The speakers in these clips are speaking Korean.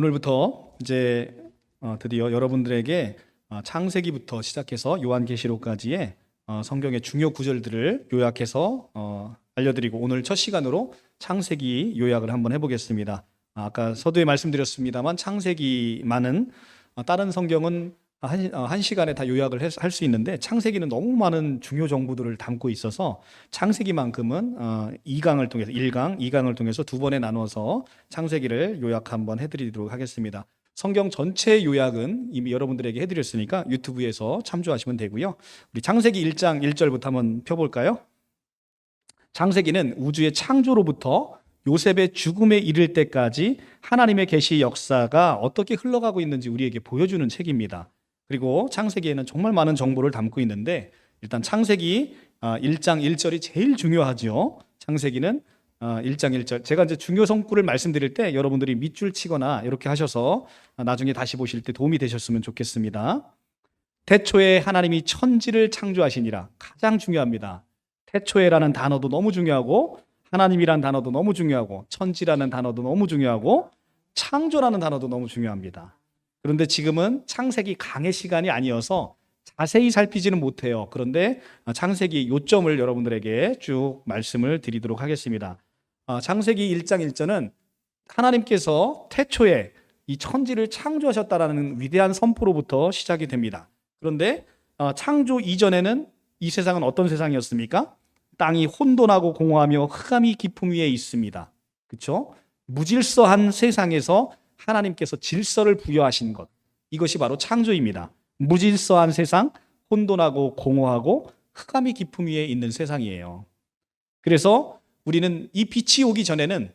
오늘부터 이제 드디어 여러분들에게 창세기부터 시작해서 요한계시록까지의 성경의 중요 구절들을 요약해서 알려드리고, 오늘 첫 시간으로 창세기 요약을 한번 해보겠습니다. 아까 서두에 말씀드렸습니다만 창세기만은 다른 성경은 한 시간에 다 요약을 할 수 있는데, 창세기는 너무 많은 중요 정보들을 담고 있어서 창세기만큼은 2강을 통해서 1강, 2강을 통해서 두 번에 나눠서 창세기를 요약 한번 해드리도록 하겠습니다. 성경 전체 요약은 이미 여러분들에게 해드렸으니까 유튜브에서 참조하시면 되고요. 우리 창세기 1장 1절부터 한번 펴볼까요? 창세기는 우주의 창조로부터 요셉의 죽음에 이를 때까지 하나님의 계시 역사가 어떻게 흘러가고 있는지 우리에게 보여주는 책입니다. 그리고 창세기에는 정말 많은 정보를 담고 있는데, 일단 창세기 1장 1절이 제일 중요하죠. 창세기는 1장 1절. 제가 이제 중요 성구를 말씀드릴 때 여러분들이 밑줄 치거나 이렇게 하셔서 나중에 다시 보실 때 도움이 되셨으면 좋겠습니다. 태초에 하나님이 천지를 창조하시니라. 가장 중요합니다. 태초에라는 단어도 너무 중요하고, 하나님이라는 단어도 너무 중요하고, 천지라는 단어도 너무 중요하고, 창조라는 단어도 너무 중요합니다. 그런데 지금은 창세기 강의 시간이 아니어서 자세히 살피지는 못해요. 그런데 창세기 요점을 여러분들에게 쭉 말씀을 드리도록 하겠습니다. 창세기 1장 1절은 하나님께서 태초에 이 천지를 창조하셨다라는 위대한 선포로부터 시작이 됩니다. 그런데 창조 이전에는 이 세상은 어떤 세상이었습니까? 땅이 혼돈하고 공허하며 흑암이 깊음 위에 있습니다. 그렇죠? 무질서한 세상에서 하나님께서 질서를 부여하신 것, 이것이 바로 창조입니다. 무질서한 세상, 혼돈하고 공허하고 흑암이 깊음 위에 있는 세상이에요. 그래서 우리는 이 빛이 오기 전에는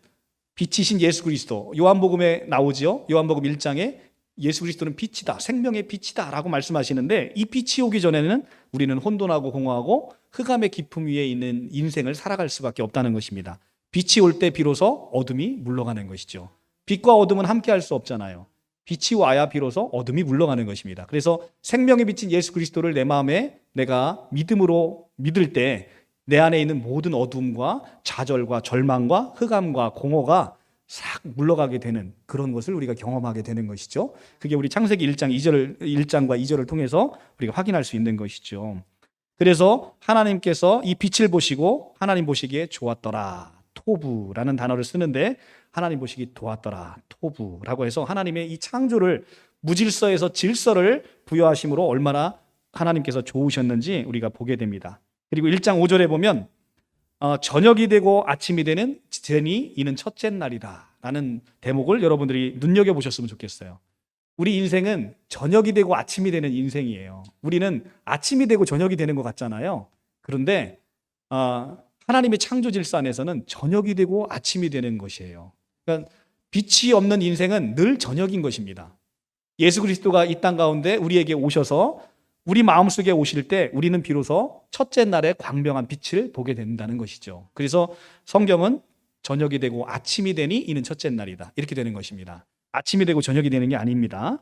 빛이신 예수 그리스도, 요한복음에 나오죠. 요한복음 1장에 예수 그리스도는 빛이다, 생명의 빛이다 라고 말씀하시는데, 이 빛이 오기 전에는 우리는 혼돈하고 공허하고 흑암의 깊음 위에 있는 인생을 살아갈 수밖에 없다는 것입니다. 빛이 올 때 비로소 어둠이 물러가는 것이죠. 빛과 어둠은 함께 할 수 없잖아요. 빛이 와야 비로소 어둠이 물러가는 것입니다. 그래서 생명의 빛인 예수 그리스도를 내 마음에 내가 믿음으로 믿을 때 내 안에 있는 모든 어둠과 좌절과 절망과 흑암과 공허가 싹 물러가게 되는 그런 것을 우리가 경험하게 되는 것이죠. 그게 우리 창세기 1장과 2절을 통해서 우리가 확인할 수 있는 것이죠. 그래서 하나님께서 이 빛을 보시고 하나님 보시기에 좋았더라, 토부라는 단어를 쓰는데, 하나님 보시기 좋았더라, 토부라고 해서 하나님의 이 창조를 무질서에서 질서를 부여하심으로 얼마나 하나님께서 좋으셨는지 우리가 보게 됩니다. 그리고 1장 5절에 보면 저녁이 되고 아침이 되는 제니 이는 첫째 날이다 라는 대목을 여러분들이 눈여겨보셨으면 좋겠어요. 우리 인생은 저녁이 되고 아침이 되는 인생이에요. 우리는 아침이 되고 저녁이 되는 것 같잖아요. 그런데 하나님의 창조 질서 안에서는 저녁이 되고 아침이 되는 것이에요. 그러니까 빛이 없는 인생은 늘 저녁인 것입니다. 예수 그리스도가 이 땅 가운데 우리에게 오셔서 우리 마음속에 오실 때 우리는 비로소 첫째 날의 광명한 빛을 보게 된다는 것이죠. 그래서 성경은 저녁이 되고 아침이 되니 이는 첫째 날이다, 이렇게 되는 것입니다. 아침이 되고 저녁이 되는 게 아닙니다.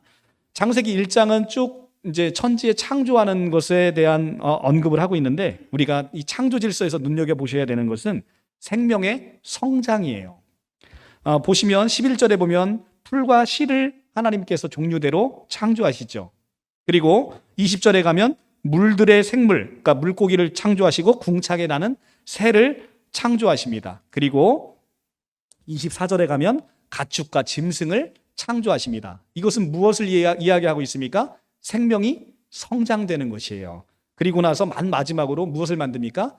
창세기 1장은 쭉 이제 천지에 창조하는 것에 대한 언급을 하고 있는데, 우리가 이 창조 질서에서 눈여겨보셔야 되는 것은 생명의 성장이에요. 보시면 11절에 보면 풀과 씨를 하나님께서 종류대로 창조하시죠. 그리고 20절에 가면 물들의 생물, 그러니까 물고기를 창조하시고 궁창에 나는 새를 창조하십니다. 그리고 24절에 가면 가축과 짐승을 창조하십니다. 이것은 무엇을 이야기하고 있습니까? 생명이 성장되는 것이에요. 그리고 나서 마지막으로 무엇을 만듭니까?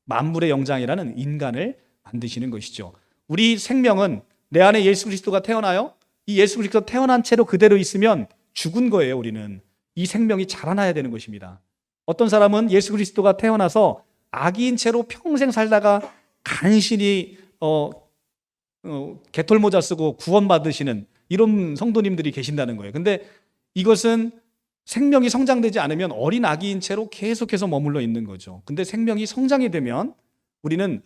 만물의 영장이라는 인간을 만드시는 것이죠. 우리 생명은 내 안에 예수 그리스도가 태어나요. 이 예수 그리스도 태어난 채로 그대로 있으면 죽은 거예요. 우리는 이 생명이 자라나야 되는 것입니다. 어떤 사람은 예수 그리스도가 태어나서 아기인 채로 평생 살다가 간신히 개털모자 쓰고 구원받으시는 이런 성도님들이 계신다는 거예요. 근데 이것은 생명이 성장되지 않으면 어린 아기인 채로 계속해서 머물러 있는 거죠. 근데 생명이 성장이 되면 우리는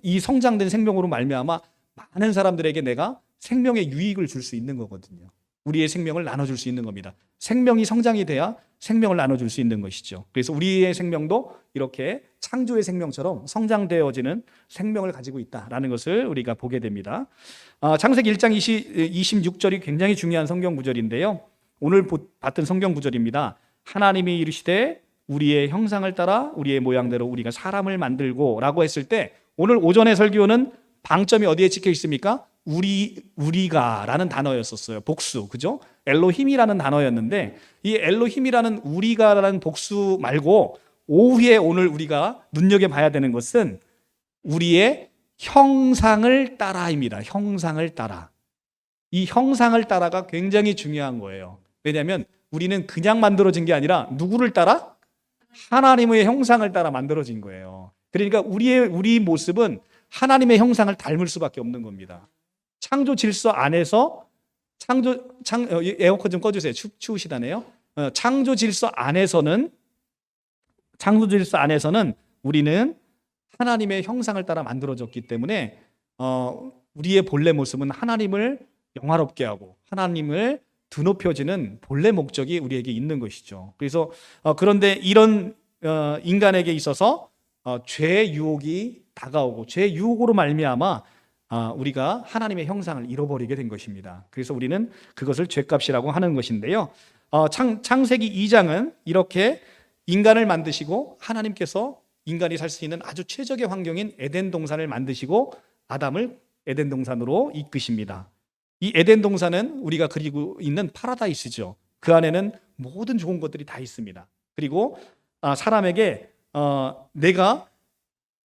이 성장된 생명으로 말미암아 많은 사람들에게 내가 생명의 유익을 줄 수 있는 거거든요. 우리의 생명을 나눠줄 수 있는 겁니다. 생명이 성장이 돼야 생명을 나눠줄 수 있는 것이죠. 그래서 우리의 생명도 이렇게 창조의 생명처럼 성장되어지는 생명을 가지고 있다라는 것을 우리가 보게 됩니다. 창세기 1장 26절이 굉장히 중요한 성경 구절인데요. 오늘 봤던 성경 구절입니다. 하나님이 이르시되 우리의 형상을 따라 우리의 모양대로 우리가 사람을 만들고 라고 했을 때 오늘 오전의 설교는 방점이 어디에 찍혀 있습니까? 우리가 라는 단어였었어요. 복수, 그죠? 엘로힘이라는 단어였는데 이 엘로힘이라는 우리가라는 복수 말고 오후에 오늘 우리가 눈여겨봐야 되는 것은 우리의 형상을 따라입니다. 형상을 따라. 이 형상을 따라가 굉장히 중요한 거예요. 왜냐하면 우리는 그냥 만들어진 게 아니라 누구를 따라? 하나님의 형상을 따라 만들어진 거예요. 그러니까 우리 모습은 하나님의 형상을 닮을 수밖에 없는 겁니다. 창조 질서 안에서 에어컨 좀 꺼주세요. 추우시다네요. 창조 질서 안에서는 우리는 하나님의 형상을 따라 만들어졌기 때문에 우리의 본래 모습은 하나님을 영화롭게 하고 하나님을 드높여지는 본래 목적이 우리에게 있는 것이죠. 그래서 그런데 이런 인간에게 있어서 죄의 유혹이 다가오고 죄의 유혹으로 말미암아 우리가 하나님의 형상을 잃어버리게 된 것입니다. 그래서 우리는 그것을 죄값이라고 하는 것인데요. 창세기 2장은 이렇게 인간을 만드시고 하나님께서 인간이 살 수 있는 아주 최적의 환경인 에덴 동산을 만드시고 아담을 에덴 동산으로 이끄십니다. 이 에덴 동산은 우리가 그리고 있는 파라다이스죠. 그 안에는 모든 좋은 것들이 다 있습니다. 그리고 사람에게 내가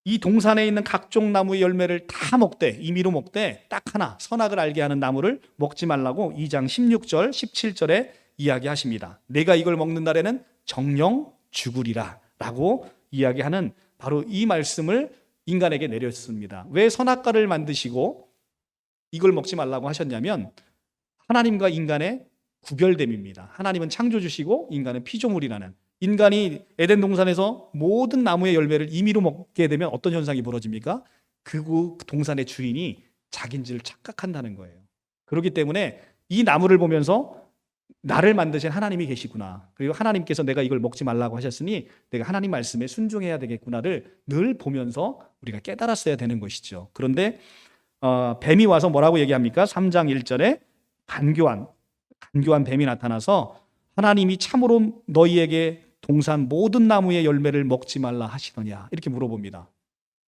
이 동산에 있는 각종 나무의 열매를 다 먹되 임의로 먹되 딱 하나 선악을 알게 하는 나무를 먹지 말라고 2장 16절 17절에 이야기하십니다. 내가 이걸 먹는 날에는 정령 죽으리라 라고 이야기하는 바로 이 말씀을 인간에게 내렸습니다. 왜 선악과를 만드시고 이걸 먹지 말라고 하셨냐면 하나님과 인간의 구별됨입니다. 하나님은 창조주시고 인간은 피조물이라는, 인간이 에덴 동산에서 모든 나무의 열매를 임의로 먹게 되면 어떤 현상이 벌어집니까? 그 동산의 주인이 자기인 줄 착각한다는 거예요. 그렇기 때문에 이 나무를 보면서 나를 만드신 하나님이 계시구나, 그리고 하나님께서 내가 이걸 먹지 말라고 하셨으니 내가 하나님 말씀에 순종해야 되겠구나를 늘 보면서 우리가 깨달았어야 되는 것이죠. 그런데 뱀이 와서 뭐라고 얘기합니까? 3장 1절에 간교한 뱀이 나타나서 하나님이 참으로 너희에게 동산 모든 나무의 열매를 먹지 말라 하시더냐 이렇게 물어봅니다.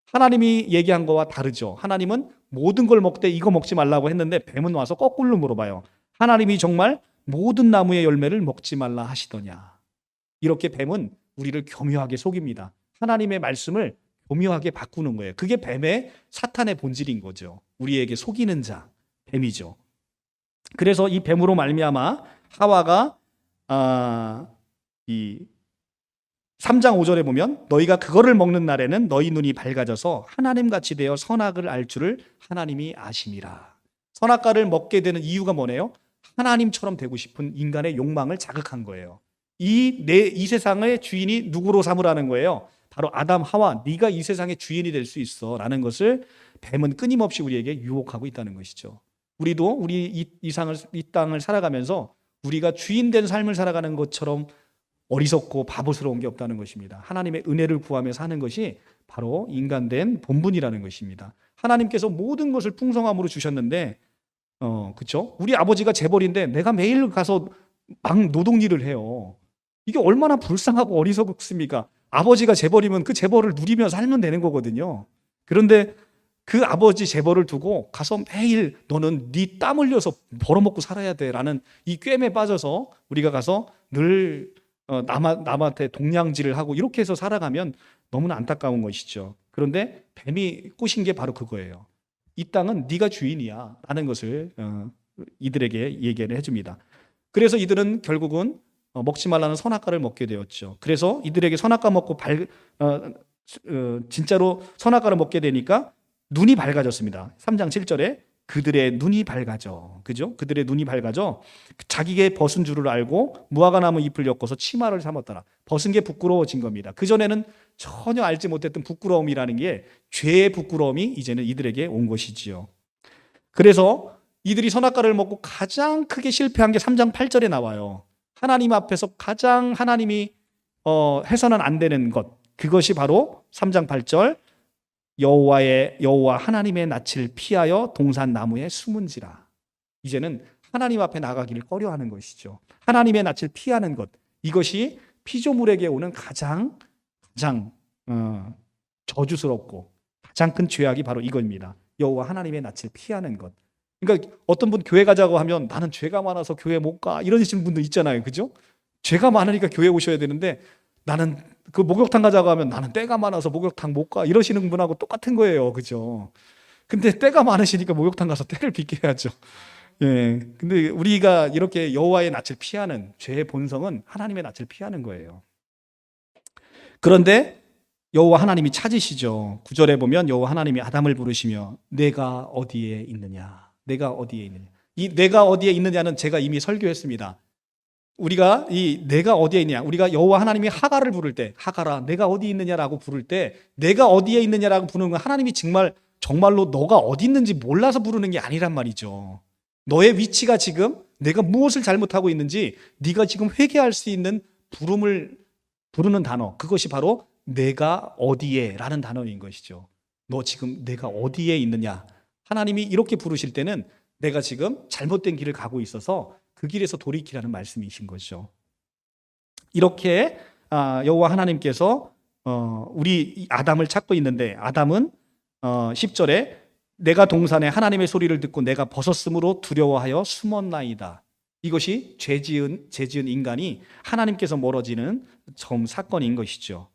하나님이 얘기한 거와 다르죠. 하나님은 모든 걸 먹되 이거 먹지 말라고 했는데 뱀은 와서 거꾸로 물어봐요. 하나님이 정말 모든 나무의 열매를 먹지 말라 하시더냐. 이렇게 뱀은 우리를 교묘하게 속입니다. 하나님의 말씀을 교묘하게 바꾸는 거예요. 그게 뱀의 사탄의 본질인 거죠. 우리에게 속이는 자, 뱀이죠. 그래서 이 뱀으로 말미암아 하와가 이 3장 5절에 보면 너희가 그거를 먹는 날에는 너희 눈이 밝아져서 하나님같이 되어 선악을 알 줄을 하나님이 아심이라. 선악과를 먹게 되는 이유가 뭐네요? 하나님처럼 되고 싶은 인간의 욕망을 자극한 거예요. 이 세상의 주인이 누구로 삼으라는 거예요? 바로 아담, 하와, 네가 이 세상의 주인이 될 수 있어 라는 것을 뱀은 끊임없이 우리에게 유혹하고 있다는 것이죠. 우리도 이 땅을 살아가면서 우리가 주인된 삶을 살아가는 것처럼 어리석고 바보스러운 게 없다는 것입니다. 하나님의 은혜를 구하며 사는 것이 바로 인간된 본분이라는 것입니다. 하나님께서 모든 것을 풍성함으로 주셨는데 그렇죠? 우리 아버지가 재벌인데 내가 매일 가서 막 노동일을 해요. 이게 얼마나 불쌍하고 어리석습니까? 아버지가 재벌이면 그 재벌을 누리며 살면 되는 거거든요. 그런데 그 아버지 재벌을 두고 가서 매일 너는 네 땀 흘려서 벌어먹고 살아야 돼 라는 이 꿰매 빠져서 우리가 가서 늘 남한테 동냥질을 하고 이렇게 해서 살아가면 너무나 안타까운 것이죠. 그런데 뱀이 꼬신 게 바로 그거예요. 이 땅은 네가 주인이야 라는 것을 이들에게 얘기를 해줍니다. 그래서 이들은 결국은 먹지 말라는 선악과를 먹게 되었죠. 그래서 이들에게 선악과 먹고 진짜로 선악과를 먹게 되니까 눈이 밝아졌습니다. 3장 7절에 그들의 눈이 밝아져. 그죠? 그들의 눈이 밝아져 자기의 벗은 줄을 알고 무화과 나무 잎을 엮어서 치마를 삼았더라. 벗은 게 부끄러워진 겁니다. 그전에는 전혀 알지 못했던 부끄러움이라는 게 죄의 부끄러움이 이제는 이들에게 온 것이지요. 그래서 이들이 선악과를 먹고 가장 크게 실패한 게 3장 8절에 나와요. 하나님 앞에서 가장 하나님이 해서는 안 되는 것, 그것이 바로 3장 8절 여호와 하나님의 낯을 피하여 동산 나무에 숨은지라. 이제는 하나님 앞에 나가기를 꺼려하는 것이죠. 하나님의 낯을 피하는 것, 이것이 피조물에게 오는 가장 저주스럽고 가장 큰 죄악이 바로 이겁니다. 여호와 하나님의 낯을 피하는 것. 그러니까 어떤 분 교회 가자고 하면 나는 죄가 많아서 교회 못 가, 이러시는 분도 있잖아요. 그죠? 죄가 많으니까 교회 오셔야 되는데 나는 그 목욕탕 가자고 하면 나는 때가 많아서 목욕탕 못 가, 이러시는 분하고 똑같은 거예요. 그죠? 근데 때가 많으시니까 목욕탕 가서 때를 빚게 해야죠. 예. 근데 우리가 이렇게 여호와의 낯을 피하는 죄의 본성은 하나님의 낯을 피하는 거예요. 그런데 여호와 하나님이 찾으시죠. 9절에 보면 여호와 하나님이 아담을 부르시며 내가 어디에 있느냐? 내가 어디에 있느냐? 이 내가 어디에 있느냐는 제가 이미 설교했습니다. 우리가 이 내가 어디에 있냐? 우리가 여호와 하나님이 하갈을 부를 때 하갈아 내가 어디 있느냐라고 부를 때 내가 어디에 있느냐라고 부르는 건 하나님이 정말로 너가 어디 있는지 몰라서 부르는 게 아니란 말이죠. 너의 위치가 지금 내가 무엇을 잘못하고 있는지 네가 지금 회개할 수 있는 부름을 부르는 단어, 그것이 바로 내가 어디에 라는 단어인 것이죠. 너 지금 내가 어디에 있느냐? 하나님이 이렇게 부르실 때는 내가 지금 잘못된 길을 가고 있어서 그 길에서 돌이키라는 말씀이신 거죠. 이렇게 여호와 하나님께서 우리 아담을 찾고 있는데 아담은 10절에 내가 동산에 하나님의 소리를 듣고 내가 벗었으므로 두려워하여 숨었나이다. 이것이 죄 지은 인간이 하나님께서 멀어지는 처음 사건인 것이죠.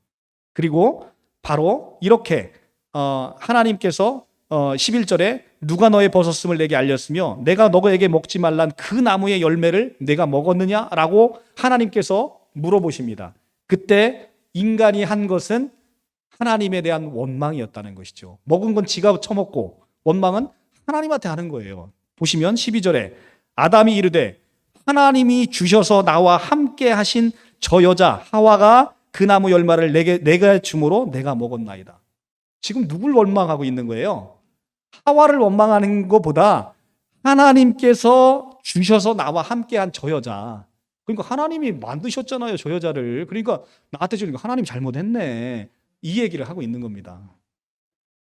그리고 바로 이렇게 하나님께서 11절에 누가 너의 벗었음을 내게 알렸으며 내가 너에게 먹지 말란 그 나무의 열매를 내가 먹었느냐라고 하나님께서 물어보십니다. 그때 인간이 한 것은 하나님에 대한 원망이었다는 것이죠. 먹은 건 지가 처먹고 원망은 하나님한테 하는 거예요. 보시면 12절에 아담이 이르되 하나님이 주셔서 나와 함께 하신 저 여자 하와가 그 나무 열매를 내가 주므로 내가 먹었나이다. 지금 누굴 원망하고 있는 거예요? 하와를 원망하는 것보다 하나님께서 주셔서 나와 함께한 저 여자. 그러니까 하나님이 만드셨잖아요, 저 여자를. 그러니까 나한테 주니까 하나님 잘못했네. 이 얘기를 하고 있는 겁니다.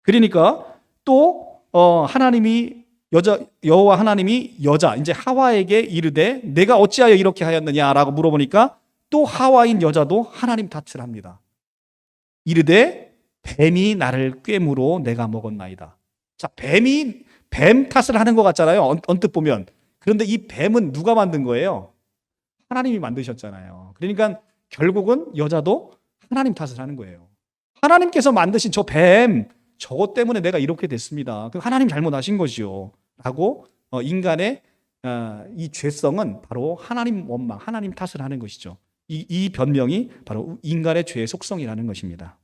그러니까 또 여호와 하나님이 여자 이제 하와에게 이르되 내가 어찌하여 이렇게 하였느냐라고 물어보니까 또 하와인 여자도 하나님 탓을 합니다. 이르되 뱀이 나를 꿰므로 내가 먹었나이다. 자, 뱀 탓을 하는 것 같잖아요. 언뜻 보면. 그런데 이 뱀은 누가 만든 거예요? 하나님이 만드셨잖아요. 그러니까 결국은 여자도 하나님 탓을 하는 거예요. 하나님께서 만드신 저 뱀, 저것 때문에 내가 이렇게 됐습니다. 하나님 잘못하신 거지요. 라고 인간의 이 죄성은 바로 하나님 원망, 하나님 탓을 하는 것이죠. 이 변명이 바로 인간의 죄의 속성이라는 것입니다.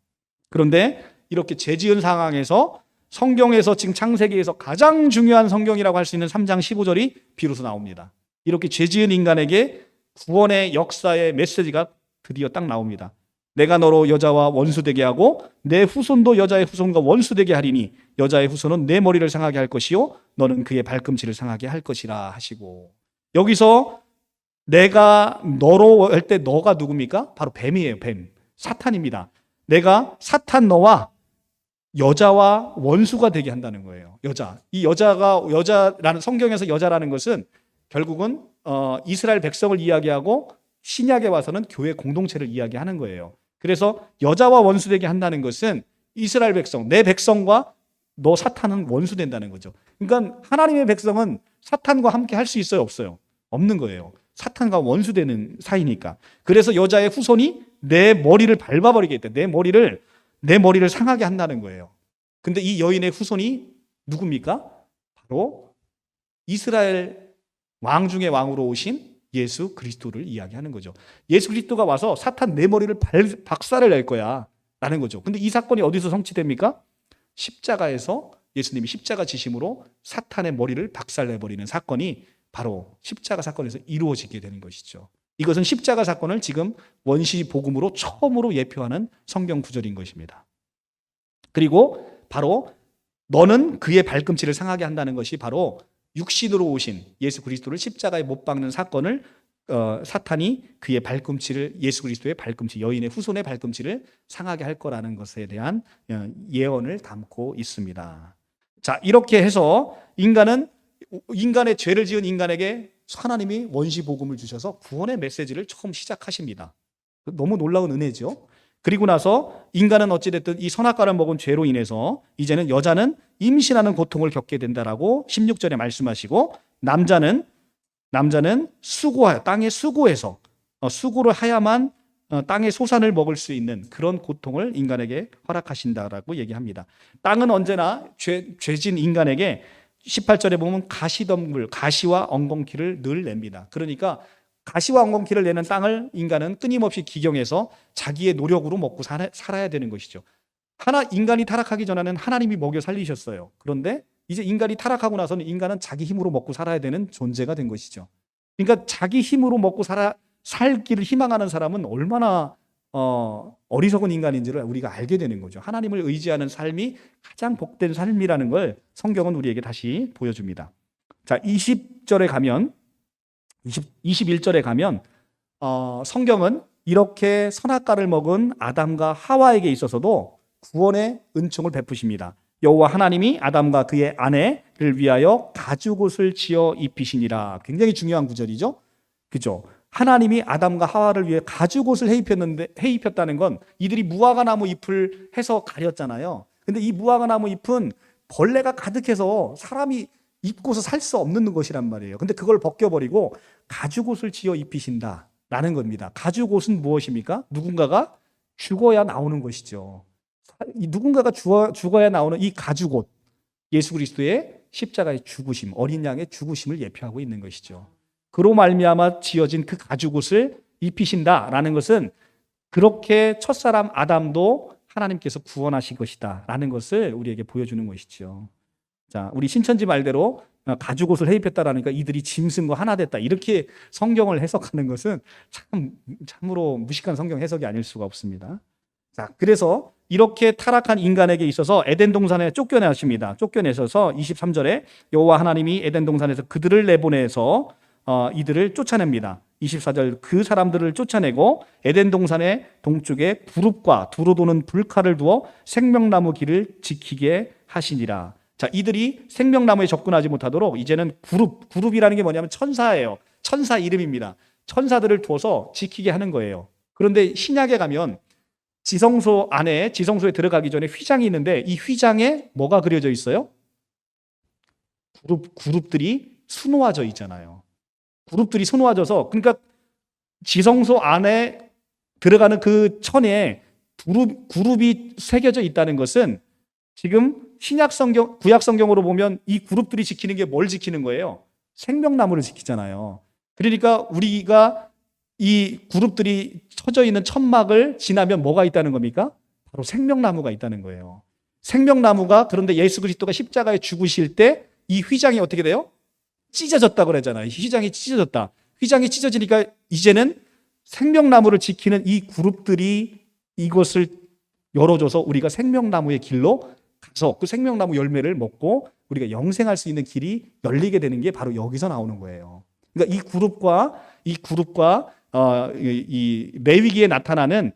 그런데 이렇게 죄 지은 상황에서 성경에서 지금 창세기에서 가장 중요한 성경이라고 할 수 있는 3장 15절이 비로소 나옵니다. 이렇게 죄 지은 인간에게 구원의 역사의 메시지가 드디어 딱 나옵니다. 내가 너로 여자와 원수되게 하고 내 후손도 여자의 후손과 원수되게 하리니 여자의 후손은 내 머리를 상하게 할 것이요 너는 그의 발꿈치를 상하게 할 것이라 하시고, 여기서 내가 너로 할 때 너가 누굽니까? 바로 뱀이에요. 뱀, 사탄입니다. 내가 사탄 너와 여자와 원수가 되게 한다는 거예요. 이 여자라는, 성경에서 여자라는 것은 결국은 이스라엘 백성을 이야기하고 신약에 와서는 교회 공동체를 이야기하는 거예요. 그래서 여자와 원수되게 한다는 것은 이스라엘 백성, 내 백성과 너 사탄은 원수된다는 거죠. 그러니까 하나님의 백성은 사탄과 함께 할 수 있어요, 없어요? 없는 거예요. 사탄과 원수되는 사이니까. 그래서 여자의 후손이 내 머리를 밟아버리겠다. 내 머리를 상하게 한다는 거예요. 근데 이 여인의 후손이 누굽니까? 바로 이스라엘 왕 중의 왕으로 오신 예수 그리스도를 이야기하는 거죠. 예수 그리스도가 와서 사탄 내 머리를 박살을 낼 거야 라는 거죠. 근데 이 사건이 어디서 성취됩니까? 십자가에서 예수님이 십자가 지심으로 사탄의 머리를 박살내버리는 사건이 바로 십자가 사건에서 이루어지게 되는 것이죠. 이것은 십자가 사건을 지금 원시 복음으로 처음으로 예표하는 성경 구절인 것입니다. 그리고 바로 너는 그의 발꿈치를 상하게 한다는 것이 바로 육신으로 오신 예수 그리스도를 십자가에 못 박는 사건을 사탄이 그의 발꿈치를, 예수 그리스도의 발꿈치, 여인의 후손의 발꿈치를 상하게 할 거라는 것에 대한 예언을 담고 있습니다. 자, 이렇게 해서 인간의 죄를 지은 인간에게 하나님이 원시 복음을 주셔서 구원의 메시지를 처음 시작하십니다. 너무 놀라운 은혜죠. 그리고 나서 인간은 어찌됐든 이 선악과를 먹은 죄로 인해서 이제는 여자는 임신하는 고통을 겪게 된다라고 16절에 말씀하시고, 남자는 수고하여, 땅에 수고해서 수고를 하야만 땅의 소산을 먹을 수 있는 그런 고통을 인간에게 허락하신다라고 얘기합니다. 땅은 언제나 죄진 인간에게 18절에 보면 가시덤불, 가시와 엉겅퀴를 늘 냅니다. 그러니까 가시와 엉겅퀴를 내는 땅을 인간은 끊임없이 기경해서 자기의 노력으로 먹고 살아야 되는 것이죠. 인간이 타락하기 전에는 하나님이 먹여 살리셨어요. 그런데 이제 인간이 타락하고 나서는 인간은 자기 힘으로 먹고 살아야 되는 존재가 된 것이죠. 그러니까 자기 힘으로 먹고 살기를 희망하는 사람은 얼마나 어리석은 인간인지를 우리가 알게 되는 거죠. 하나님을 의지하는 삶이 가장 복된 삶이라는 걸 성경은 우리에게 다시 보여줍니다. 자, 20절에 가면 21절에 가면 성경은 이렇게 선악과를 먹은 아담과 하와에게 있어서도 구원의 은총을 베푸십니다. 여호와 하나님이 아담과 그의 아내를 위하여 가죽옷을 지어 입히시니라. 굉장히 중요한 구절이죠. 그죠? 하나님이 아담과 하와를 위해 가죽옷을 해입혔다는 건 이들이 무화과 나무 잎을 해서 가렸잖아요. 근데 이 무화과 나무 잎은 벌레가 가득해서 사람이 입고서 살 수 없는 것이란 말이에요. 근데 그걸 벗겨버리고 가죽옷을 지어 입히신다라는 겁니다. 가죽옷은 무엇입니까? 누군가가 죽어야 나오는 것이죠. 누군가가 죽어야 나오는 이 가죽옷, 예수 그리스도의 십자가의 죽으심, 어린 양의 죽으심을 예표하고 있는 것이죠. 그로 말미암아 지어진 그 가죽옷을 입히신다라는 것은 그렇게 첫사람 아담도 하나님께서 구원하신 것이다 라는 것을 우리에게 보여주는 것이죠. 자, 우리 신천지 말대로 가죽옷을 해입혔다라니까 이들이 짐승과 하나 됐다, 이렇게 성경을 해석하는 것은 참으로 무식한 성경 해석이 아닐 수가 없습니다. 자, 그래서 이렇게 타락한 인간에게 있어서 에덴 동산에 쫓겨내십니다. 쫓겨내셔서 23절에 여호와 하나님이 에덴 동산에서 그들을 내보내서 이들을 쫓아냅니다. 24절, 그 사람들을 쫓아내고 에덴 동산의 동쪽에 구룹과 두루 도는 불칼을 두어 생명나무 길을 지키게 하시니라. 자, 이들이 생명나무에 접근하지 못하도록 이제는 그룹이라는 게 뭐냐면 천사예요. 천사 이름입니다. 천사들을 두어서 지키게 하는 거예요. 그런데 신약에 가면 지성소에 들어가기 전에 휘장이 있는데 이 휘장에 뭐가 그려져 있어요? 그룹들이 수놓아져 있잖아요. 그룹들이 수놓아져서, 그러니까 지성소 안에 들어가는 그 천에 그룹이 새겨져 있다는 것은 지금 구약 성경으로 보면 이 그룹들이 지키는 게 뭘 지키는 거예요? 생명나무를 지키잖아요. 그러니까 우리가 이 그룹들이 쳐져 있는 천막을 지나면 뭐가 있다는 겁니까? 바로 생명나무가 있다는 거예요. 생명나무가, 그런데 예수 그리스도가 십자가에 죽으실 때 이 휘장이 어떻게 돼요? 찢어졌다고 그러잖아요. 휘장이 찢어졌다. 휘장이 찢어지니까 이제는 생명나무를 지키는 이 그룹들이 이것을 열어줘서 우리가 생명나무의 길로 가서 그 생명나무 열매를 먹고 우리가 영생할 수 있는 길이 열리게 되는 게 바로 여기서 나오는 거예요. 그러니까 이 그룹과 이 레위기에 나타나는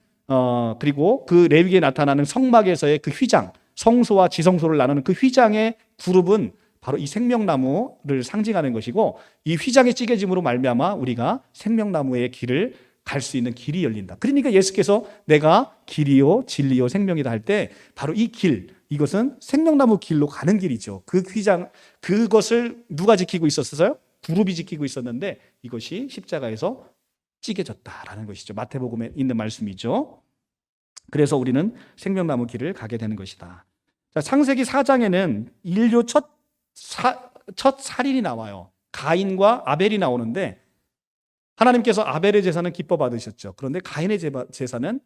그리고 그 레위기에 나타나는 성막에서의 그 휘장, 성소와 지성소를 나누는 그 휘장의 그룹은 바로 이 생명나무를 상징하는 것이고, 이 휘장의 찢겨짐으로 말미암아 우리가 생명나무의 길을 갈 수 있는 길이 열린다. 그러니까 예수께서 내가 길이요 진리요 생명이다 할 때 바로 이 길, 이것은 생명나무 길로 가는 길이죠. 그 휘장, 그것을 누가 지키고 있었어요? 그룹이 지키고 있었는데 이것이 십자가에서 찢겨졌다라는 것이죠. 마태복음에 있는 말씀이죠. 그래서 우리는 생명나무 길을 가게 되는 것이다. 자, 창세기 4장에는 인류 첫 살인이 나와요. 가인과 아벨이 나오는데 하나님께서 아벨의 제사는 기뻐 받으셨죠. 그런데 가인의 제사는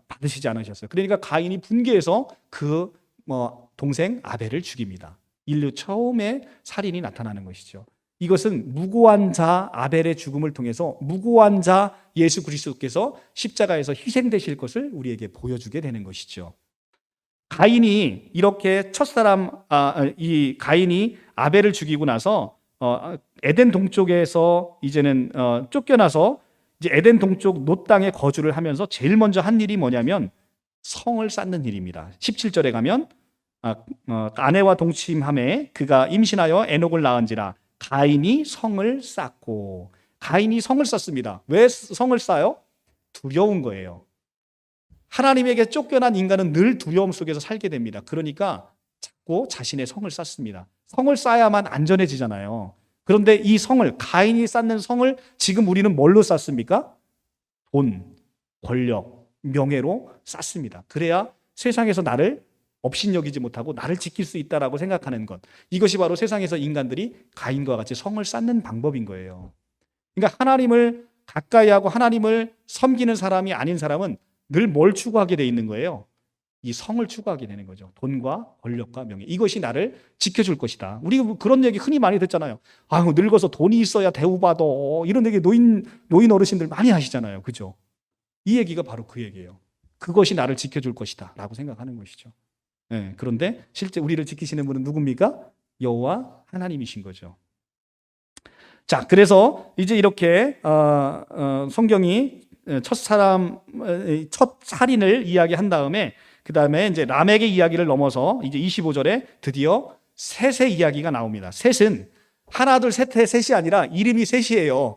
받으시지 않으셨어요. 그러니까 가인이 분개해서 그 동생 아벨을 죽입니다. 인류 처음에 살인이 나타나는 것이죠. 이것은 무고한 자 아벨의 죽음을 통해서 무고한 자 예수 그리스도께서 십자가에서 희생되실 것을 우리에게 보여주게 되는 것이죠. 가인이 이렇게 이 가인이 아벨을 죽이고 나서 에덴 동쪽에서 이제는 쫓겨나서 이제 에덴 동쪽 놋 땅에 거주를 하면서 제일 먼저 한 일이 뭐냐면 성을 쌓는 일입니다. 17절에 가면 아내와 동침함에 그가 임신하여 에녹을 낳은지라 가인이 성을 쌓고. 가인이 성을 쌓습니다. 왜 성을 쌓아요? 두려운 거예요. 하나님에게 쫓겨난 인간은 늘 두려움 속에서 살게 됩니다. 그러니까 자꾸 자신의 성을 쌓습니다. 성을 쌓아야만 안전해지잖아요. 그런데 이 성을, 가인이 쌓는 성을 지금 우리는 뭘로 쌓습니까? 돈, 권력, 명예로 쌓습니다. 그래야 세상에서 나를 업신여기지 못하고 나를 지킬 수 있다라고 생각하는 것. 이것이 바로 세상에서 인간들이 가인과 같이 성을 쌓는 방법인 거예요. 그러니까 하나님을 가까이 하고 하나님을 섬기는 사람이 아닌 사람은 늘 뭘 추구하게 돼 있는 거예요? 이 성을 추구하게 되는 거죠. 돈과 권력과 명예. 이것이 나를 지켜줄 것이다. 우리 그런 얘기 흔히 많이 듣잖아요. 아유, 늙어서 돈이 있어야 대우받아. 이런 얘기 노인 어르신들 많이 하시잖아요. 그죠? 이 얘기가 바로 그 얘기예요. 그것이 나를 지켜줄 것이다 라고 생각하는 것이죠. 네, 그런데 실제 우리를 지키시는 분은 누굽니까? 여호와 하나님이신 거죠. 자, 그래서 이제 이렇게 성경이 첫 살인을 이야기한 다음에 그 다음에 이제 람에게 이야기를 넘어서 이제 25절에 드디어 셋의 이야기가 나옵니다. 셋은 하나, 둘, 셋이 아니라 이름이 셋이에요.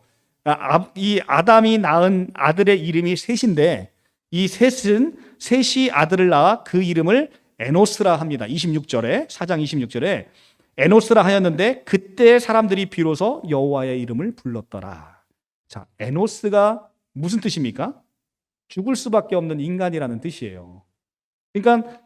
이 아담이 낳은 아들의 이름이 셋인데 이 셋이 아들을 낳아 그 이름을 에노스라 합니다. 26절에 4장 26절에 에노스라 하였는데 그때 사람들이 비로소 여호와의 이름을 불렀더라. 자, 에노스가 무슨 뜻입니까? 죽을 수밖에 없는 인간이라는 뜻이에요. 그러니까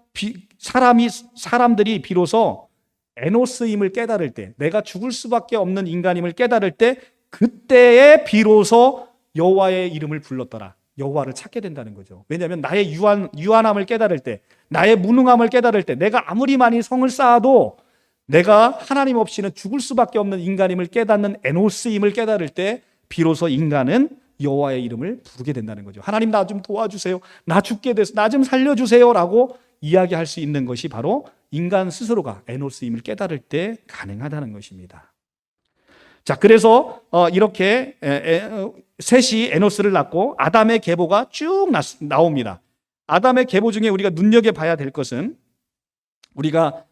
사람들이 비로소 에노스임을 깨달을 때, 내가 죽을 수밖에 없는 인간임을 깨달을 때 그때에 비로소 여호와의 이름을 불렀더라. 여호와를 찾게 된다는 거죠. 왜냐하면 나의 유한함을 깨달을 때, 나의 무능함을 깨달을 때, 내가 아무리 많이 성을 쌓아도 내가 하나님 없이는 죽을 수밖에 없는 인간임을 깨닫는 에노스임을 깨달을 때 비로소 인간은 여호와의 이름을 부르게 된다는 거죠. 하나님 나 좀 도와주세요. 나 죽게 돼서 나 좀 살려주세요 라고 이야기할 수 있는 것이 바로 인간 스스로가 에노스임을 깨달을 때 가능하다는 것입니다. 자, 그래서 이렇게 셋이 에노스를 낳고 아담의 계보가 쭉 나옵니다. 아담의 계보 중에 우리가 눈여겨봐야 될 것은 우리가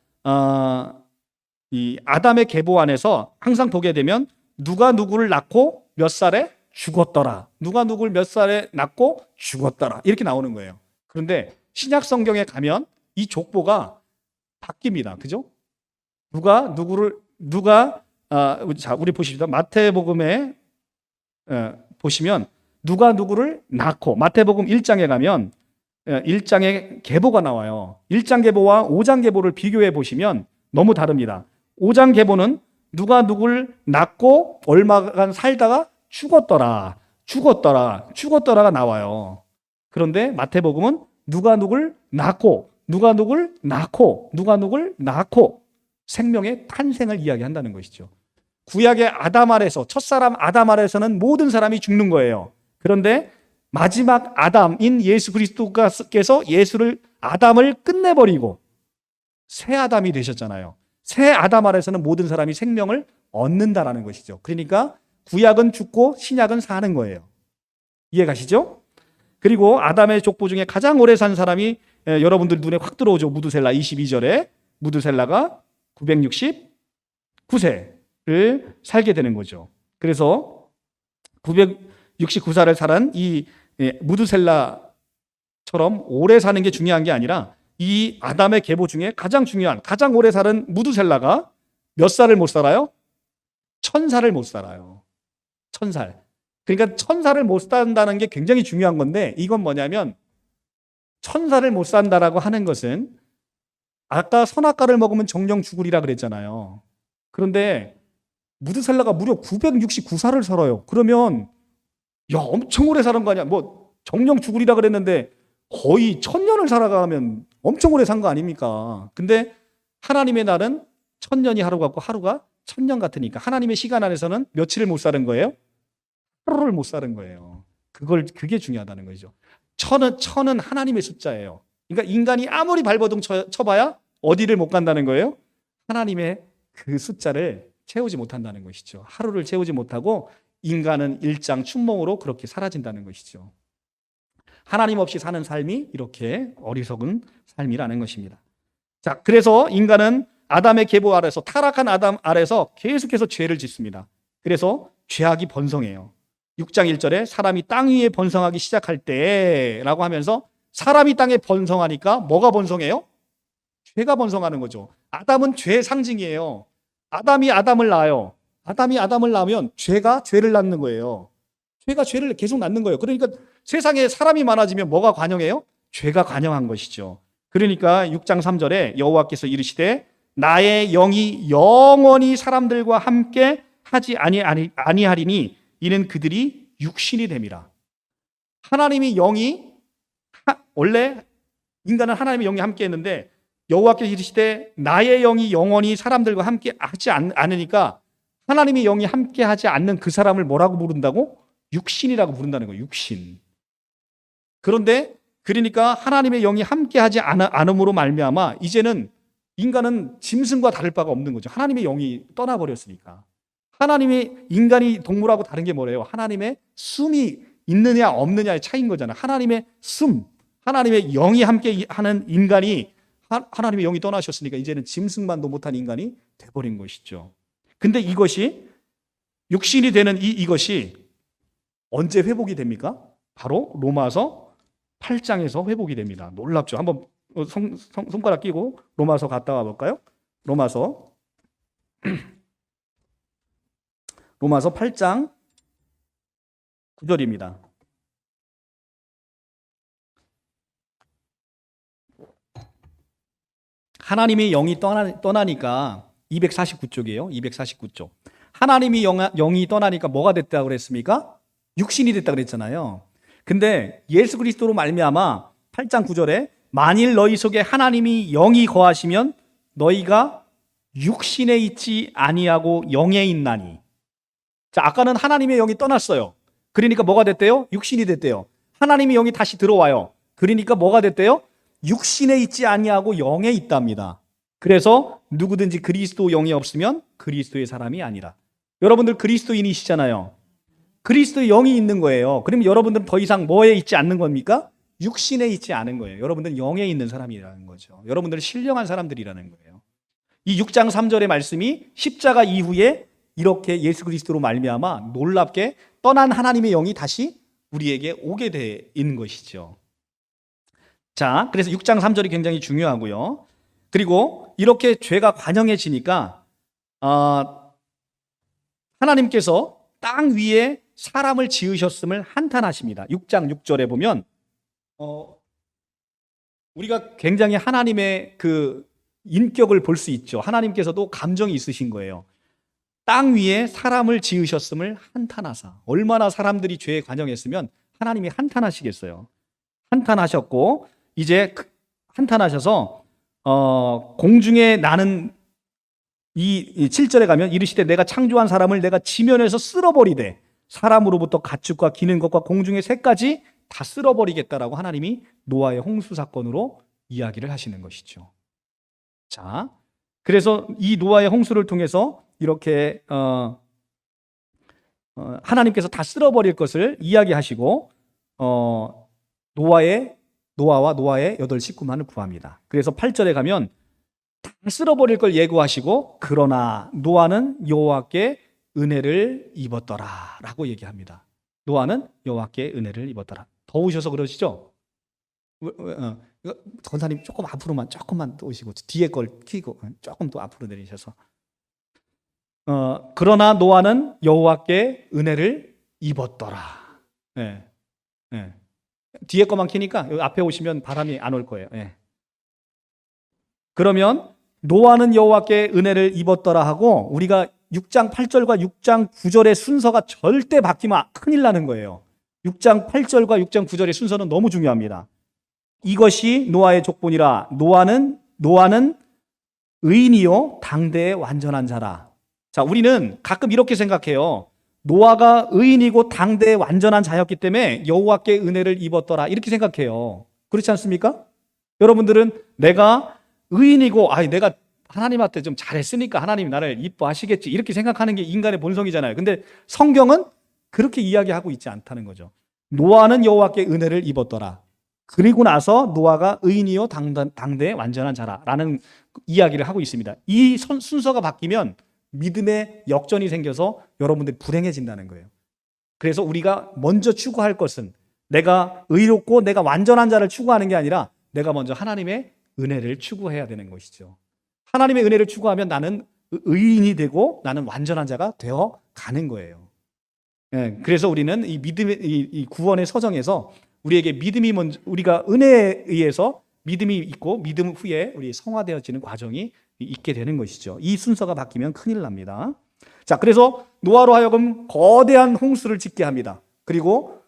이 아담의 계보 안에서 항상 보게 되면 누가 누구를 낳고 몇 살에 죽었더라. 누가 누구를 몇 살에 낳고 죽었더라. 이렇게 나오는 거예요. 그런데 신약 성경에 가면 이 족보가 바뀝니다. 그죠? 자, 우리 보십시다. 마태복음에 보시면 누가 누구를 낳고 마태복음 1장에 가면 1장에 계보가 나와요. 1장 계보와 5장 계보를 비교해 보시면 너무 다릅니다. 5장 계보는 누가 누구를 낳고 얼마간 살다가 죽었더라가 나와요. 그런데 마태복음은 누가 누굴 낳고 생명의 탄생을 이야기한다는 것이죠. 구약의 아담 아래서 첫사람 아담 아래서는 모든 사람이 죽는 거예요. 그런데 마지막 아담인 예수 그리스도께서 아담을 끝내버리고 새 아담이 되셨잖아요. 새 아담 아래서는 모든 사람이 생명을 얻는다라는 것이죠. 그러니까 구약은 죽고 신약은 사는 거예요. 이해가시죠? 그리고 아담의 족보 중에 가장 오래 산 사람이 여러분들 눈에 확 들어오죠. 무두셀라 22절에 무두셀라가 969세를 살게 되는 거죠. 그래서 969살을 살은 이 무두셀라처럼 오래 사는 게 중요한 게 아니라 이 아담의 계보 중에 가장 중요한 가장 오래 살은 무두셀라가 몇 살을 못 살아요? 1000살을 못 살아요. 1000살. 그러니까 1000살을 못 산다는 게 굉장히 중요한 건데 이건 뭐냐면 1000살을 못 산다라고 하는 것은 아까 선악과를 먹으면 정령 죽으리라 그랬잖아요. 그런데 무드셀라가 무려 969살을 살아요. 그러면 야 엄청 오래 사는 거 아니야? 뭐 정령 죽으리라 그랬는데 거의 1000년을 살아가면 엄청 오래 산 거 아닙니까? 근데 하나님의 날은 1000년이 하루 같고 하루가 1000년 같으니까 하나님의 시간 안에서는 며칠을 못 사는 거예요? 하루를 못 사는 거예요. 그게 중요하다는 거죠. 천은 하나님의 숫자예요. 그러니까 인간이 아무리 발버둥 쳐봐야 어디를 못 간다는 거예요? 하나님의 그 숫자를 채우지 못한다는 것이죠. 하루를 채우지 못하고 인간은 일장춘몽으로 그렇게 사라진다는 것이죠. 하나님 없이 사는 삶이 이렇게 어리석은 삶이라는 것입니다. 자, 그래서 인간은 아담의 계보 아래서, 타락한 아담 아래서 계속해서 죄를 짓습니다. 그래서 죄악이 번성해요. 6장 1절에 사람이 땅 위에 번성하기 시작할 때라고 하면서, 사람이 땅에 번성하니까 뭐가 번성해요? 죄가 번성하는 거죠. 아담은 죄의 상징이에요. 아담이 아담을 낳아요. 아담이 아담을 낳으면 죄가 죄를 낳는 거예요. 죄가 죄를 계속 낳는 거예요. 그러니까 세상에 사람이 많아지면 뭐가 관영해요? 죄가 관영한 것이죠. 그러니까 6장 3절에 여호와께서 이르시되 나의 영이 영원히 사람들과 함께 하지 아니하리니 이는 그들이 육신이 됨이라. 하나님이 영이, 원래 인간은 하나님의 영이 함께 했는데 여호와께서 이르시되 나의 영이 영원히 사람들과 함께 하지 않으니까, 하나님의 영이 함께 하지 않는 그 사람을 뭐라고 부른다고? 육신이라고 부른다는 거예요. 육신. 그런데 그러니까 하나님의 영이 함께 하지 않음으로 말미암아 이제는 인간은 짐승과 다를 바가 없는 거죠. 하나님의 영이 떠나버렸으니까. 하나님의, 인간이 동물하고 다른 게 뭐래요? 하나님의 숨이 있느냐 없느냐의 차이인 거잖아요. 하나님의 숨, 하나님의 영이 함께 하는 인간이, 하나님의 영이 떠나셨으니까 이제는 짐승만도 못한 인간이 돼버린 것이죠. 근데 이것이, 육신이 되는 이것이 언제 회복이 됩니까? 바로 로마서 8장에서 회복이 됩니다. 놀랍죠? 한번 손가락 끼고 로마서 갔다 와 볼까요? 로마서 8장 9절입니다. 하나님의 영이 떠나니까 249쪽이에요. 249쪽. 하나님이 영이 떠나니까 뭐가 됐다고 그랬습니까? 육신이 됐다고 그랬잖아요. 근데 예수 그리스도로 말미암아 8장 9절에 만일 너희 속에 하나님이 영이 거하시면 너희가 육신에 있지 아니하고 영에 있나니. 자, 아까는 하나님의 영이 떠났어요. 그러니까 뭐가 됐대요? 육신이 됐대요. 하나님의 영이 다시 들어와요. 그러니까 뭐가 됐대요? 육신에 있지 아니하고 영에 있답니다. 그래서 누구든지 그리스도 영이 없으면 그리스도의 사람이 아니라. 여러분들 그리스도인이시잖아요. 그리스도의 영이 있는 거예요. 그러면 여러분들은 더 이상 뭐에 있지 않는 겁니까? 육신에 있지 않은 거예요. 여러분들은 영에 있는 사람이라는 거죠. 여러분들은 신령한 사람들이라는 거예요. 이 6장 3절의 말씀이 십자가 이후에 이렇게 예수 그리스도로 말미암아 놀랍게 떠난 하나님의 영이 다시 우리에게 오게 돼 있는 것이죠. 자, 그래서 6장 3절이 굉장히 중요하고요. 그리고 이렇게 죄가 관영해지니까 하나님께서 땅 위에 사람을 지으셨음을 한탄하십니다. 6장 6절에 보면 우리가 굉장히 하나님의 그 인격을 볼 수 있죠. 하나님께서도 감정이 있으신 거예요. 땅 위에 사람을 지으셨음을 한탄하사. 얼마나 사람들이 죄에 관영했으면 하나님이 한탄하시겠어요. 한탄하셨고 이제 한탄하셔서 공중에 나는 이 7절에 가면 이르시되 내가 창조한 사람을 내가 지면에서 쓸어버리되 사람으로부터 가축과 기는 것과 공중의 새까지 다 쓸어버리겠다라고 하나님이 노아의 홍수 사건으로 이야기를 하시는 것이죠. 자, 그래서 이 노아의 홍수를 통해서 이렇게 하나님께서 다 쓸어버릴 것을 이야기하시고 노아와 노아의 8 식구만을 구합니다. 그래서 8절에 가면 다 쓸어버릴 걸 예고하시고 그러나 노아는 여호와께 은혜를 입었더라 라고 얘기합니다. 노아는 여호와께 은혜를 입었더라. 더우셔서 그러시죠? 전사님 조금만 더 오시고 뒤에 걸 켜고 조금 더 앞으로 내리셔서 그러나 노아는 여호와께 은혜를 입었더라. 네. 네. 뒤에 거만 켜니까 여기 앞에 오시면 바람이 안 올 거예요. 네. 그러면 노아는 여호와께 은혜를 입었더라 하고 우리가 6장 8절과 6장 9절의 순서가 절대 바뀌면 큰일 나는 거예요. 6장 8절과 6장 9절의 순서는 너무 중요합니다. 이것이 노아의 족본이라 노아는 의인이요 당대의 완전한 자라. 자, 우리는 가끔 이렇게 생각해요. 노아가 의인이고 당대의 완전한 자였기 때문에 여호와께 은혜를 입었더라 이렇게 생각해요. 그렇지 않습니까? 여러분들은 내가 의인이고 내가 하나님한테 좀 잘했으니까 하나님이 나를 이뻐하시겠지 이렇게 생각하는 게 인간의 본성이잖아요. 근데 성경은 그렇게 이야기하고 있지 않다는 거죠. 노아는 여호와께 은혜를 입었더라. 그리고 나서 노아가 의인이요 당대의 완전한 자라라는 이야기를 하고 있습니다. 이 순서가 바뀌면 믿음의 역전이 생겨서 여러분들이 불행해진다는 거예요. 그래서 우리가 먼저 추구할 것은 내가 의롭고 내가 완전한 자를 추구하는 게 아니라 내가 먼저 하나님의 은혜를 추구해야 되는 것이죠. 하나님의 은혜를 추구하면 나는 의인이 되고 나는 완전한 자가 되어 가는 거예요. 그래서 우리는 이 믿음의 이 구원의 서정에서 우리에게 믿음이 먼저, 우리가 은혜에 의해서 믿음이 있고 믿음 후에 우리 성화되어지는 과정이 있게 되는 것이죠. 이 순서가 바뀌면 큰일 납니다. 자, 그래서 노아로 하여금 거대한 홍수를 짓게 합니다. 그리고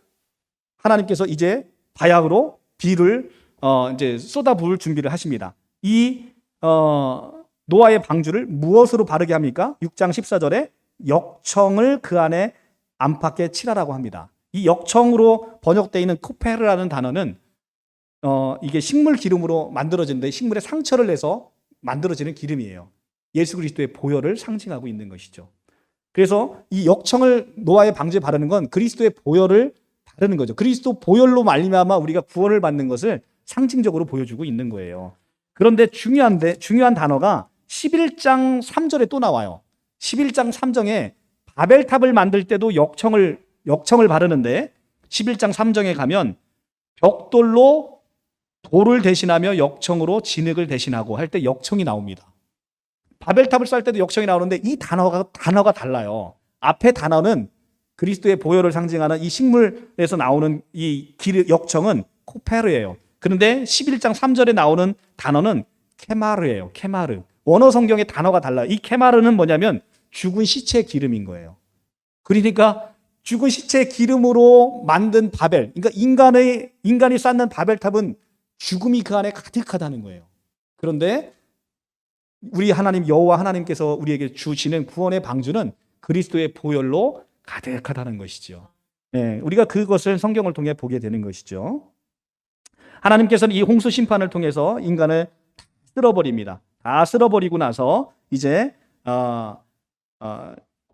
하나님께서 이제 바야흐로 비를 이제 쏟아부을 준비를 하십니다. 이 노아의 방주를 무엇으로 바르게 합니까? 6장 14절에 역청을 그 안에 안팎에 칠하라고 합니다. 이 역청으로 번역되어 있는 코페르라는 단어는 이게 식물 기름으로 만들어지는데 식물에 상처를 내서 만들어지는 기름이에요. 예수 그리스도의 보혈을 상징하고 있는 것이죠. 그래서 이 역청을 노아의 방주에 바르는 건 그리스도의 보혈을 바르는 거죠. 그리스도 보혈로 말미암아 우리가 구원을 받는 것을 상징적으로 보여주고 있는 거예요. 그런데 중요한 단어가 11장 3절에 또 나와요. 11장 3절에 바벨탑을 만들 때도 역청을 바르는데 11장 3절에 가면 벽돌로 돌을 대신하며 역청으로 진흙을 대신하고 할 때 역청이 나옵니다. 바벨탑을 쌓을 때도 역청이 나오는데 이 단어가 달라요. 앞에 단어는 그리스도의 보혈을 상징하는 이 식물에서 나오는 이 역청은 코페르예요. 그런데 11장 3절에 나오는 단어는 케마르예요. 케마르. 원어 성경의 단어가 달라요. 이 케마르는 뭐냐면 죽은 시체의 기름인 거예요. 그러니까 죽은 시체의 기름으로 만든 바벨, 그러니까 인간이 쌓는 바벨탑은 죽음이 그 안에 가득하다는 거예요. 그런데 우리 하나님 여호와 하나님께서 우리에게 주시는 구원의 방주는 그리스도의 보혈로 가득하다는 것이죠. 우리가 그것을 성경을 통해 보게 되는 것이죠. 하나님께서는 이 홍수 심판을 통해서 인간을 쓸어버립니다. 다 쓸어버리고 나서 이제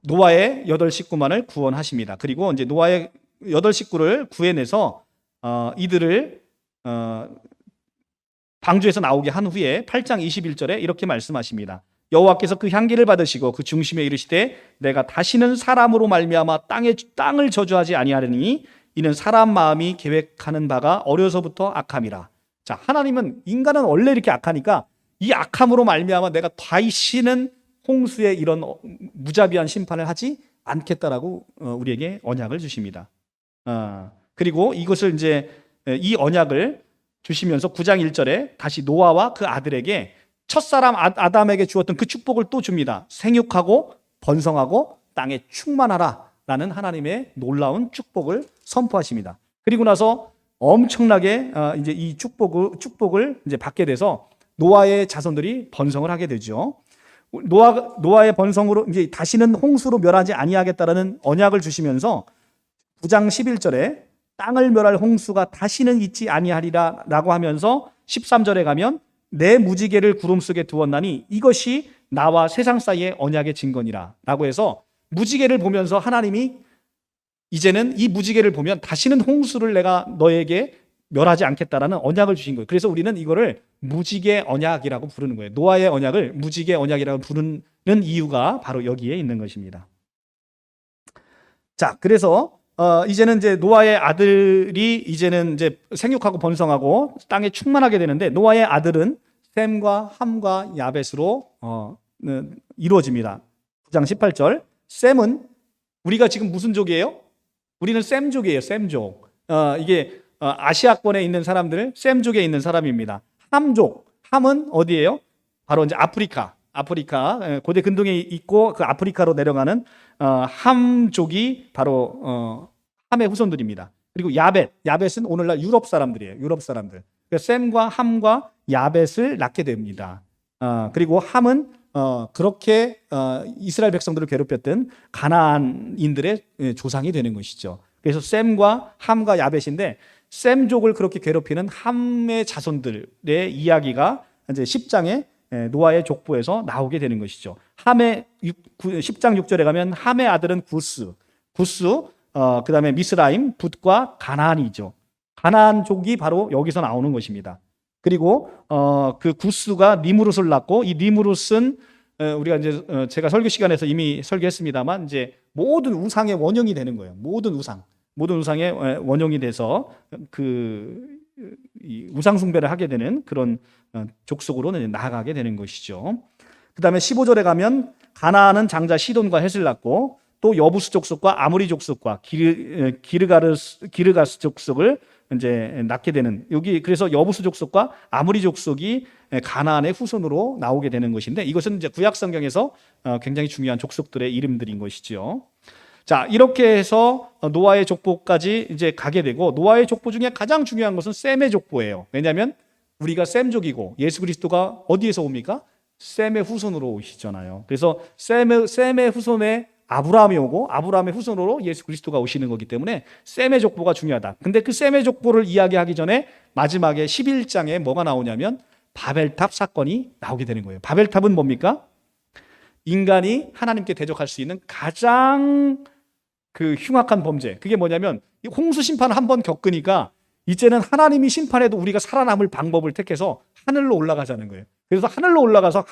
노아의 8 식구만을 구원하십니다. 그리고 이제 노아의 8 식구를 구해내서 이들을 방주에서 나오게 한 후에 8장 21절에 이렇게 말씀하십니다. 여호와께서 그 향기를 받으시고 그 중심에 이르시되 내가 다시는 사람으로 말미암아 땅을 저주하지 아니하리니 이는 사람 마음이 계획하는 바가 어려서부터 악함이라. 자, 하나님은 인간은 원래 이렇게 악하니까 이 악함으로 말미암아 내가 다시는 홍수에 이런 무자비한 심판을 하지 않겠다라고 우리에게 언약을 주십니다. 그리고 이것을 이제 이 언약을 주시면서 9장 1절에 다시 노아와 그 아들에게 첫사람 아담에게 주었던 그 축복을 또 줍니다. 생육하고 번성하고 땅에 충만하라 라는 하나님의 놀라운 축복을 선포하십니다. 그리고 나서 엄청나게 이제 이 축복을 이제 받게 돼서 노아의 자손들이 번성을 하게 되죠. 노아의 번성으로 이제 다시는 홍수로 멸하지 아니하겠다라는 언약을 주시면서 9장 11절에 땅을 멸할 홍수가 다시는 있지 아니하리라라고 하면서 13절에 가면 내 무지개를 구름 속에 두었나니 이것이 나와 세상 사이의 언약의 증거니라라고 해서 무지개를 보면서 하나님이 이제는 이 무지개를 보면 다시는 홍수를 내가 너에게 멸하지 않겠다라는 언약을 주신 거예요. 그래서 우리는 이거를 무지개 언약이라고 부르는 거예요. 노아의 언약을 무지개 언약이라고 부르는 이유가 바로 여기에 있는 것입니다. 자, 그래서 이제는 이제 노아의 아들이 이제는 이제 생육하고 번성하고 땅에 충만하게 되는데 노아의 아들은 셈과 함과 야벳으로 이루어집니다. 9장 18절. 셈은 우리가 지금 무슨 족이에요? 우리는 셈족이에요. 셈족. 이게 아시아권에 있는 사람들, 셈족에 있는 사람입니다. 함족. 함은 어디예요? 바로 이제 아프리카. 고대 근동에 있고 그 아프리카로 내려가는 함족이 바로 함의 후손들입니다. 그리고 야벳은 오늘날 유럽 사람들이에요. 유럽 사람들. 그러니까 셈과 함과 야벳을 낳게 됩니다. 그리고 함은 그렇게 이스라엘 백성들을 괴롭혔던 가나안인들의 조상이 되는 것이죠. 그래서 셈과 함과 야벳인데 셈족을 그렇게 괴롭히는 함의 자손들의 이야기가 이제 10장에 노아의 족보에서 나오게 되는 것이죠. 10장 6절에 가면 함의 아들은 구스, 그 다음에 미스라임, 붓과 가나안이죠. 가나안족이 바로 여기서 나오는 것입니다. 그리고 그 구스가 니무롯을 낳고, 이 니무롯은 우리가 이제 제가 설교 시간에서 이미 설교했습니다만 이제 모든 우상의 원형이 되는 거예요. 모든 우상의 원형이 돼서 이 우상 숭배를 하게 되는 그런 족속으로 나아가게 되는 것이죠. 그 다음에 15절에 가면 가나안은 장자 시돈과 헷을 낳고, 또 여부스 족속과 아무리 족속과 기르가스 족속을 이제 낳게 되는, 여기 그래서 여부스 족속과 아무리 족속이 가나안의 후손으로 나오게 되는 것인데, 이것은 이제 구약 성경에서 굉장히 중요한 족속들의 이름들인 것이죠. 자, 이렇게 해서 노아의 족보까지 이제 가게 되고, 노아의 족보 중에 가장 중요한 것은 셈의 족보예요. 왜냐하면 우리가 셈족이고 예수 그리스도가 어디에서 옵니까? 셈의 후손으로 오시잖아요. 그래서 셈의 후손에 아브라함이 오고, 아브라함의 후손으로 예수 그리스도가 오시는 거기 때문에 셈의 족보가 중요하다. 근데 그 셈의 족보를 이야기하기 전에 마지막에 11장에 뭐가 나오냐면 바벨탑 사건이 나오게 되는 거예요. 바벨탑은 뭡니까? 인간이 하나님께 대적할 수 있는 가장 흉악한 범죄. 그게 뭐냐면 홍수 심판을 한번 겪으니까 이제는 하나님이 심판해도 우리가 살아남을 방법을 택해서 하늘로 올라가자는 거예요. 그래서 하늘로 올라가서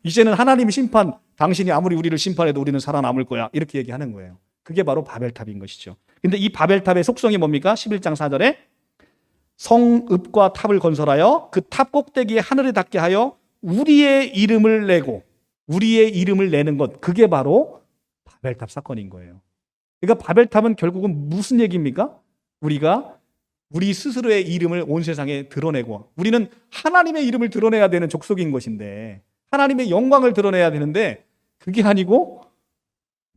이제는 하나님이 심판, 당신이 아무리 우리를 심판해도 우리는 살아남을 거야, 이렇게 얘기하는 거예요. 그게 바로 바벨탑인 것이죠. 근데 이 바벨탑의 속성이 뭡니까? 11장 4절에 성읍과 탑을 건설하여 그 탑 꼭대기에 하늘에 닿게 하여 우리의 이름을 내는 것, 그게 바로 바벨탑 사건인 거예요. 그러니까 바벨탑은 결국은 무슨 얘기입니까? 우리 스스로의 이름을 온 세상에 드러내고, 우리는 하나님의 이름을 드러내야 되는 족속인 것인데, 하나님의 영광을 드러내야 되는데, 그게 아니고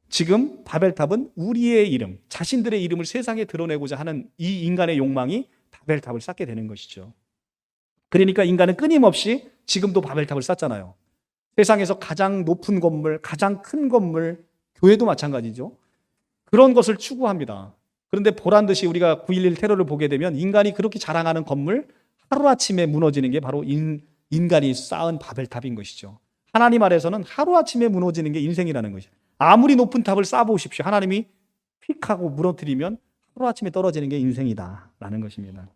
지금 바벨탑은 우리의 이름, 자신들의 이름을 세상에 드러내고자 하는 이 인간의 욕망이 바벨탑을 쌓게 되는 것이죠. 그러니까 인간은 끊임없이 지금도 바벨탑을 쌓잖아요. 세상에서 가장 높은 건물, 가장 큰 건물, 교회도 마찬가지죠. 그런 것을 추구합니다. 그런데 보란듯이 우리가 9.11 테러를 보게 되면 인간이 그렇게 자랑하는 건물, 하루아침에 무너지는 게 바로 인간이 쌓은 바벨탑인 것이죠. 하나님 아래서는 하루아침에 무너지는 게 인생이라는 것이죠. 아무리 높은 탑을 쌓아보십시오. 하나님이 휙 하고 무너뜨리면 하루아침에 떨어지는 게 인생이다라는 것입니다.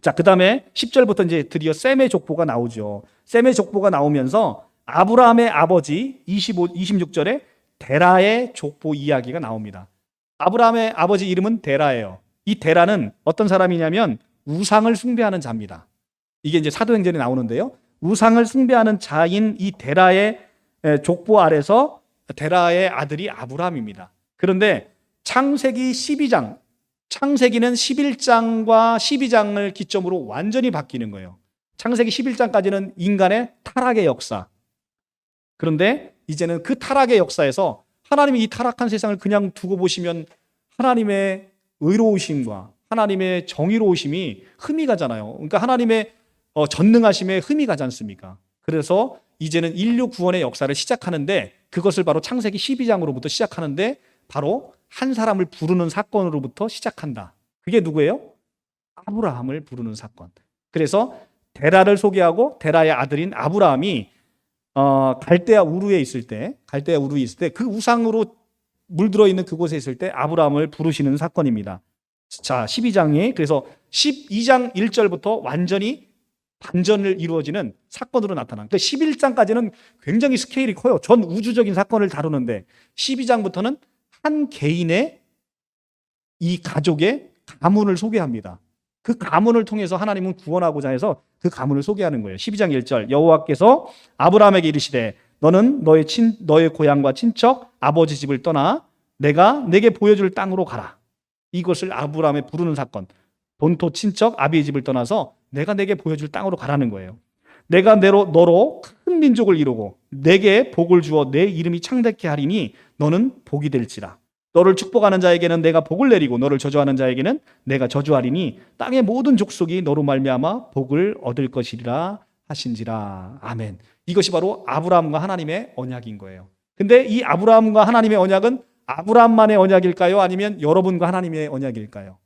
자, 그 다음에 10절부터 이제 드디어 셈의 족보가 나오죠. 셈의 족보가 나오면서 아브라함의 아버지 26절에 데라의 족보 이야기가 나옵니다. 아브라함의 아버지 이름은 데라예요. 이 데라는 어떤 사람이냐면 우상을 숭배하는 자입니다. 이게 이제 사도행전에 나오는데요. 우상을 숭배하는 자인 이 데라의 족보 아래서 데라의 아들이 아브라함입니다. 그런데 창세기 12장, 창세기는 11장과 12장을 기점으로 완전히 바뀌는 거예요. 창세기 11장까지는 인간의 타락의 역사. 그런데 이제는 그 타락의 역사에서 하나님이 이 타락한 세상을 그냥 두고 보시면 하나님의 의로우심과 하나님의 정의로우심이 흠이 가잖아요. 그러니까 하나님의 전능하심에 흠이 가지 않습니까? 그래서 이제는 인류 구원의 역사를 시작하는데, 그것을 바로 창세기 12장으로부터 시작하는데, 바로 한 사람을 부르는 사건으로부터 시작한다. 그게 누구예요? 아브라함을 부르는 사건. 그래서 데라를 소개하고 데라의 아들인 아브라함이 갈대아 우르에 있을 때 그 우상으로 물들어 있는 그곳에 있을 때 아브라함을 부르시는 사건입니다. 자, 12장이 그래서 12장 1절부터 완전히 반전을 이루어지는 사건으로 나타난. 그러니까 11장까지는 굉장히 스케일이 커요. 전 우주적인 사건을 다루는데 12장부터는 한 개인의 이 가족의 가문을 소개합니다. 그 가문을 통해서 하나님은 구원하고자 해서 그 가문을 소개하는 거예요. 12장 1절 여호와께서 아브라함에게 이르시되 너는 너의 고향과 친척 아버지 집을 떠나 내가 내게 보여줄 땅으로 가라. 이것을 아브라함에 부르는 사건. 본토 친척 아비의 집을 떠나서 내가 내게 보여줄 땅으로 가라는 거예요. 내가 너로 큰 민족을 이루고 내게 복을 주어 내 이름이 창대케 하리니 너는 복이 될지라. 너를 축복하는 자에게는 내가 복을 내리고 너를 저주하는 자에게는 내가 저주하리니 땅의 모든 족속이 너로 말미암아 복을 얻을 것이리라 하신지라. 아멘. 이것이 바로 아브라함과 하나님의 언약인 거예요. 근데 이 아브라함과 하나님의 언약은 아브라함만의 언약일까요? 아니면 여러분과 하나님의 언약일까요?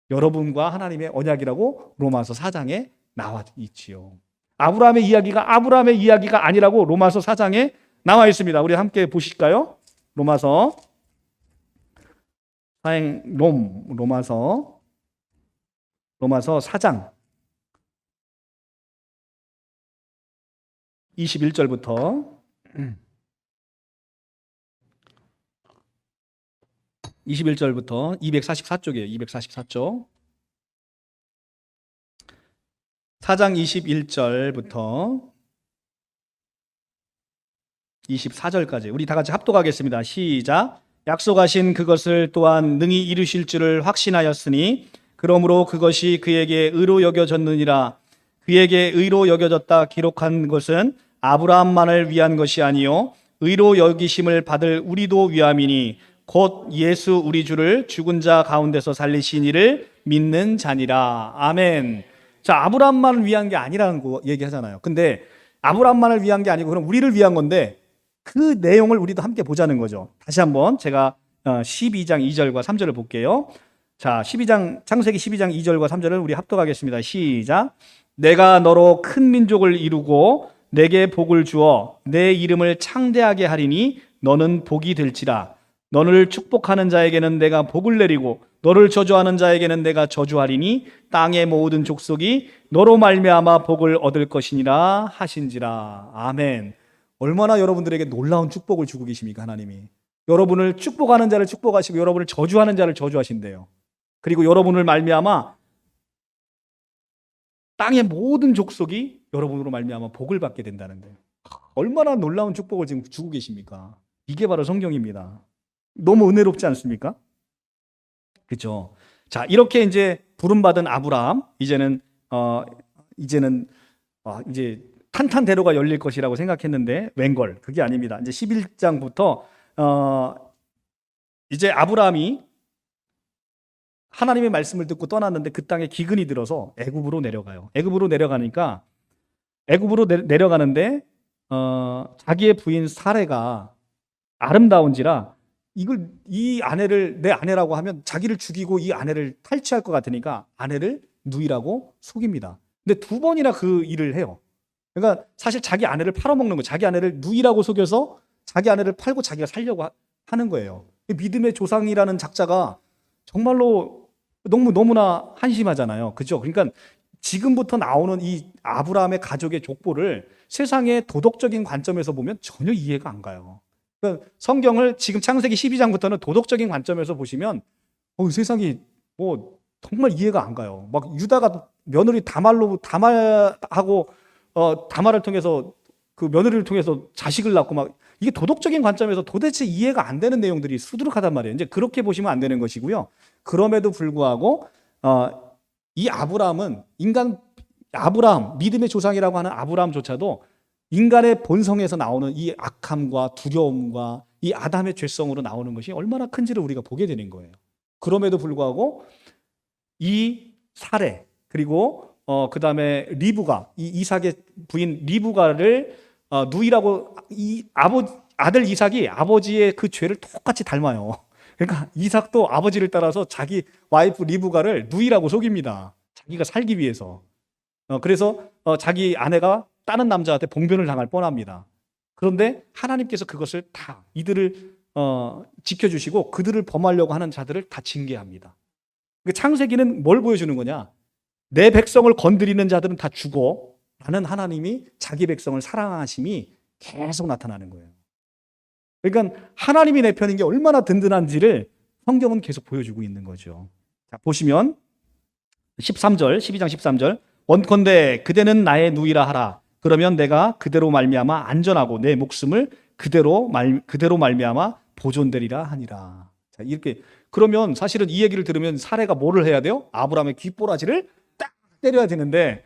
여러분과 하나님의 언약이라고 로마서 4장에 나와 있지요. 아브라함의 이야기가 아니라고 로마서 4장에 나와 있습니다. 우리 함께 보실까요? 로마서 4장 21절부터 244쪽이에요. 244쪽. 4장 21절부터 24절까지 우리 다 같이 합독하겠습니다. 시작. 약속하신 그것을 또한 능히 이루실 줄을 확신하였으니 그러므로 그것이 그에게 의로 여겨졌느니라. 그에게 의로 여겨졌다 기록한 것은 아브라함만을 위한 것이 아니요 의로 여기심을 받을 우리도 위함이니 곧 예수 우리 주를 죽은 자 가운데서 살리신 이를 믿는 자니라. 아멘. 자, 아브라함만을 위한 게 아니라는 거 얘기하잖아요. 근데 아브라함만을 위한 게 아니고 그럼 우리를 위한 건데 그 내용을 우리도 함께 보자는 거죠. 다시 한번 제가 12장 2절과 3절을 볼게요. 자, 창세기 12장 2절과 3절을 우리 합독하겠습니다. 시작. 내가 너로 큰 민족을 이루고 내게 복을 주어 내 이름을 창대하게 하리니 너는 복이 될지라. 너를 축복하는 자에게는 내가 복을 내리고 너를 저주하는 자에게는 내가 저주하리니 땅의 모든 족속이 너로 말미암아 복을 얻을 것이니라 하신지라. 아멘. 얼마나 여러분들에게 놀라운 축복을 주고 계십니까, 하나님이. 여러분을 축복하는 자를 축복하시고 여러분을 저주하는 자를 저주하신대요. 그리고 여러분을 말미암아 땅의 모든 족속이 여러분으로 말미암아 복을 받게 된다는데 얼마나 놀라운 축복을 지금 주고 계십니까? 이게 바로 성경입니다. 너무 은혜롭지 않습니까? 그렇죠. 자, 이렇게 이제 부름받은 아브라함, 이제는 이제 탄탄대로가 열릴 것이라고 생각했는데 웬걸 그게 아닙니다. 이제 11장부터 이제 아브라함이 하나님의 말씀을 듣고 떠났는데 그 땅에 기근이 들어서 애굽으로 내려가요. 애굽으로 내려가는데 자기의 부인 사레가 아름다운지라 이 아내를 내 아내라고 하면 자기를 죽이고 이 아내를 탈취할 것 같으니까 아내를 누이라고 속입니다. 근데 2번이나 그 일을 해요. 그러니까 사실 자기 아내를 팔아먹는 거예요. 자기 아내를 누이라고 속여서 자기 아내를 팔고 자기가 살려고 하는 거예요. 믿음의 조상이라는 작자가 정말로 너무나 한심하잖아요. 그죠? 그러니까 지금부터 나오는 이 아브라함의 가족의 족보를 세상의 도덕적인 관점에서 보면 전혀 이해가 안 가요. 그러니까 성경을 지금 창세기 12장부터는 도덕적인 관점에서 보시면 세상이 정말 이해가 안 가요. 막 유다가 며느리 다말하고 다말을 통해서 그 며느리를 통해서 자식을 낳고 막 이게 도덕적인 관점에서 도대체 이해가 안 되는 내용들이 수두룩하단 말이에요. 이제 그렇게 보시면 안 되는 것이고요. 그럼에도 불구하고 이 아브라함은 아브라함 믿음의 조상이라고 하는 아브라함조차도 인간의 본성에서 나오는 이 악함과 두려움과 이 아담의 죄성으로 나오는 것이 얼마나 큰지를 우리가 보게 되는 거예요. 그럼에도 불구하고 이 사레 그리고 그 다음에 리브가 이 이삭의 부인 리브가를 누이라고 아들 이삭이 아버지의 그 죄를 똑같이 닮아요. 그러니까 이삭도 아버지를 따라서 자기 와이프 리브가를 누이라고 속입니다. 자기가 살기 위해서. 그래서 자기 아내가 다른 남자한테 봉변을 당할 뻔합니다. 그런데 하나님께서 그것을 다 이들을 지켜주시고 그들을 범하려고 하는 자들을 다 징계합니다. 창세기는 뭘 보여주는 거냐? 내 백성을 건드리는 자들은 다 죽어. 라는 하나님이 자기 백성을 사랑하심이 계속 나타나는 거예요. 그러니까 하나님이 내 편인 게 얼마나 든든한지를 성경은 계속 보여주고 있는 거죠. 자, 보시면 12장 13절 원컨대 그대는 나의 누이라 하라. 그러면 내가 그대로 말미암아 안전하고 내 목숨을 그대로 말미암아 보존되리라 하니라. 자, 이렇게 그러면 사실은 이 얘기를 들으면 사례가 뭐를 해야 돼요? 아브라함의 귓보라지를 딱 때려야 되는데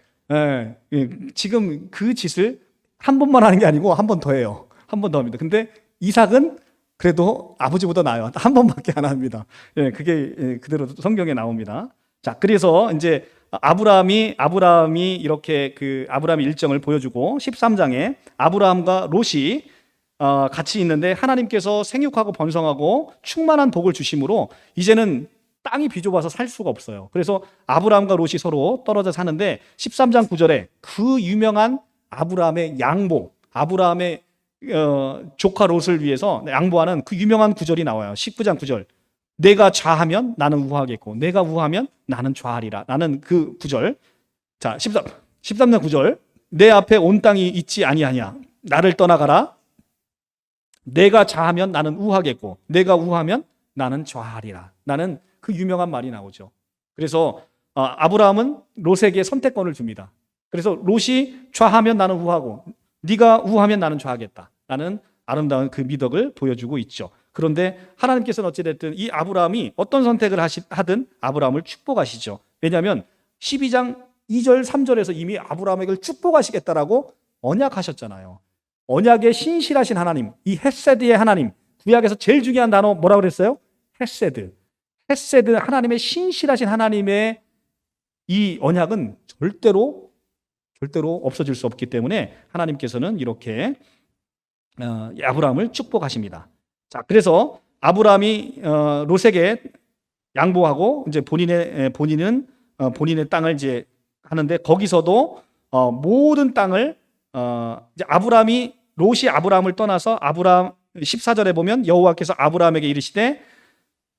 지금 그 짓을 한 번만 하는 게 아니고 한 번 더 해요. 한 번 더 합니다. 근데 이삭은 그래도 아버지보다 나아요. 한 번밖에 안 합니다. 그게 그대로 성경에 나옵니다. 자, 그래서 이제 아브라함이 이렇게 그 아브라함의 일정을 보여주고 13장에 아브라함과 롯이 같이 있는데 하나님께서 생육하고 번성하고 충만한 복을 주심으로 이제는 땅이 비좁아서 살 수가 없어요. 그래서 아브라함과 롯이 서로 떨어져 사는데 13장 9절에 그 유명한 아브라함의 양보, 아브라함의 조카 롯을 위해서 양보하는 그 유명한 구절이 나와요. 19장 9절. 내가 좌하면 나는 우하겠고 내가 우하면 나는 좌하리라. 나는 그 구절. 자, 13장 9절. 내 앞에 온 땅이 있지 아니하냐. 나를 떠나가라. 내가 좌하면 나는 우하겠고 내가 우하면 나는 좌하리라. 나는 그 유명한 말이 나오죠. 그래서 아브라함은 롯에게 선택권을 줍니다. 그래서 롯이 좌하면 나는 우하고 네가 우하면 나는 좌하겠다. 라는 아름다운 그 미덕을 보여주고 있죠. 그런데 하나님께서는 어찌됐든 이 아브라함이 어떤 선택을 하든 아브라함을 축복하시죠. 왜냐하면 12장 2절 3절에서 이미 아브라함에게 축복하시겠다라고 언약하셨잖아요. 언약의 신실하신 하나님, 이 헤세드의 하나님, 구약에서 제일 중요한 단어 뭐라고 그랬어요? 헤세드. 헤세드, 하나님의 신실하신 하나님의 이 언약은 절대로 없어질 수 없기 때문에 하나님께서는 이렇게 아브라함을 축복하십니다. 자, 그래서 아브라함이 롯에게 양보하고 이제 본인은 본인의 땅을 이제 하는데 거기서도 모든 땅을 이제 롯이 아브라함을 떠나서 아브라함 14절에 보면 여호와께서 아브라함에게 이르시되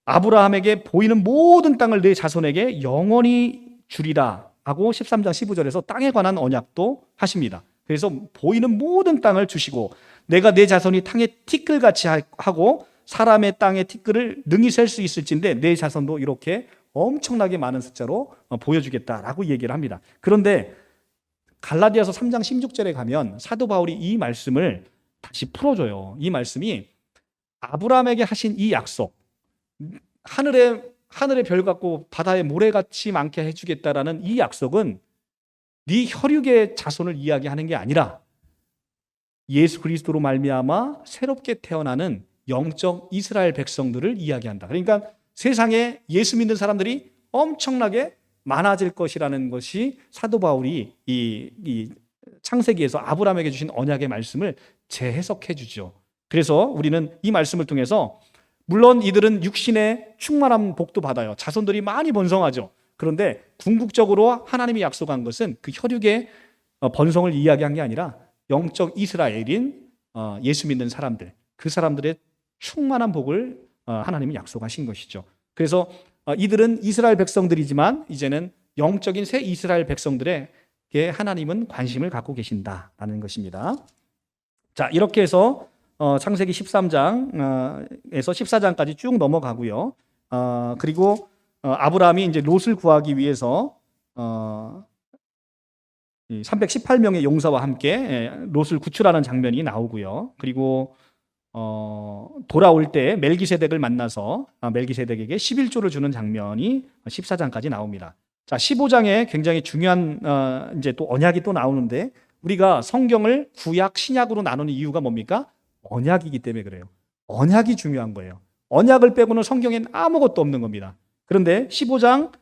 아브라함에게 보이는 모든 땅을 내 자손에게 영원히 주리라 하고 13장 15절에서 땅에 관한 언약도 하십니다. 그래서 보이는 모든 땅을 주시고 내가 내 자손이 땅의 티끌같이 하고 사람의 땅의 티끌을 능히 셀 수 있을진데 내 자손도 이렇게 엄청나게 많은 숫자로 보여주겠다라고 얘기를 합니다. 그런데 갈라디아서 3장 16절에 가면 사도 바울이 이 말씀을 다시 풀어줘요. 이 말씀이 아브라함에게 하신 이 약속, 하늘의 별 같고 바다의 모래같이 많게 해주겠다라는 이 약속은 네 혈육의 자손을 이야기하는 게 아니라 예수 그리스도로 말미암아 새롭게 태어나는 영적 이스라엘 백성들을 이야기한다. 그러니까 세상에 예수 믿는 사람들이 엄청나게 많아질 것이라는 것이 사도 바울이 이 창세기에서 아브라함에게 주신 언약의 말씀을 재해석해 주죠. 그래서 우리는 이 말씀을 통해서 물론 이들은 육신의 충만한 복도 받아요. 자손들이 많이 번성하죠. 그런데 궁극적으로 하나님이 약속한 것은 그 혈육의 번성을 이야기한 게 아니라 영적 이스라엘인 예수 믿는 사람들, 그 사람들의 충만한 복을 하나님이 약속하신 것이죠. 그래서 이들은 이스라엘 백성들이지만 이제는 영적인 새 이스라엘 백성들에게 하나님은 관심을 갖고 계신다라는 것입니다. 자, 이렇게 해서 창세기 13장에서 14장까지 쭉 넘어가고요. 그리고 아브라함이 이제 롯을 구하기 위해서 318명의 용사와 함께 롯을 구출하는 장면이 나오고요. 그리고 돌아올 때 멜기세덱을 만나서 멜기세덱에게 11조를 주는 장면이 14장까지 나옵니다. 자, 15장에 굉장히 중요한 이제 또 언약이 또 나오는데 우리가 성경을 구약, 신약으로 나누는 이유가 뭡니까? 언약이기 때문에 그래요. 언약이 중요한 거예요. 언약을 빼고는 성경엔 아무것도 없는 겁니다. 그런데 15장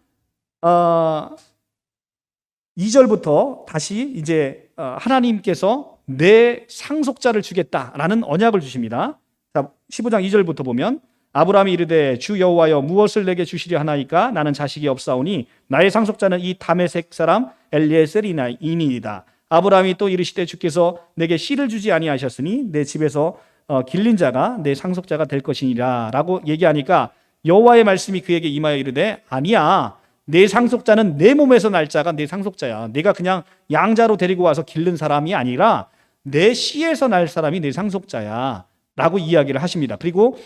2절부터 다시 이제 하나님께서 내 상속자를 주겠다라는 언약을 주십니다. 자, 15장 2절부터 보면 아브라함이 이르되 주 여호와여 무엇을 내게 주시려 하나이까 나는 자식이 없사오니 나의 상속자는 이 다메섹 사람 엘리에셀이니이다. 아브라함이 또 이르시되 주께서 내게 씨를 주지 아니하셨으니 내 집에서 길린 자가 내 상속자가 될 것이니라 라고 얘기하니까 여호와의 말씀이 그에게 임하여 이르되 아니야, 내 상속자는 내 몸에서 날 자가 내 상속자야. 내가 그냥 양자로 데리고 와서 기른 사람이 아니라 내 씨에서 날 사람이 내 상속자야 라고 이야기를 하십니다. 그리고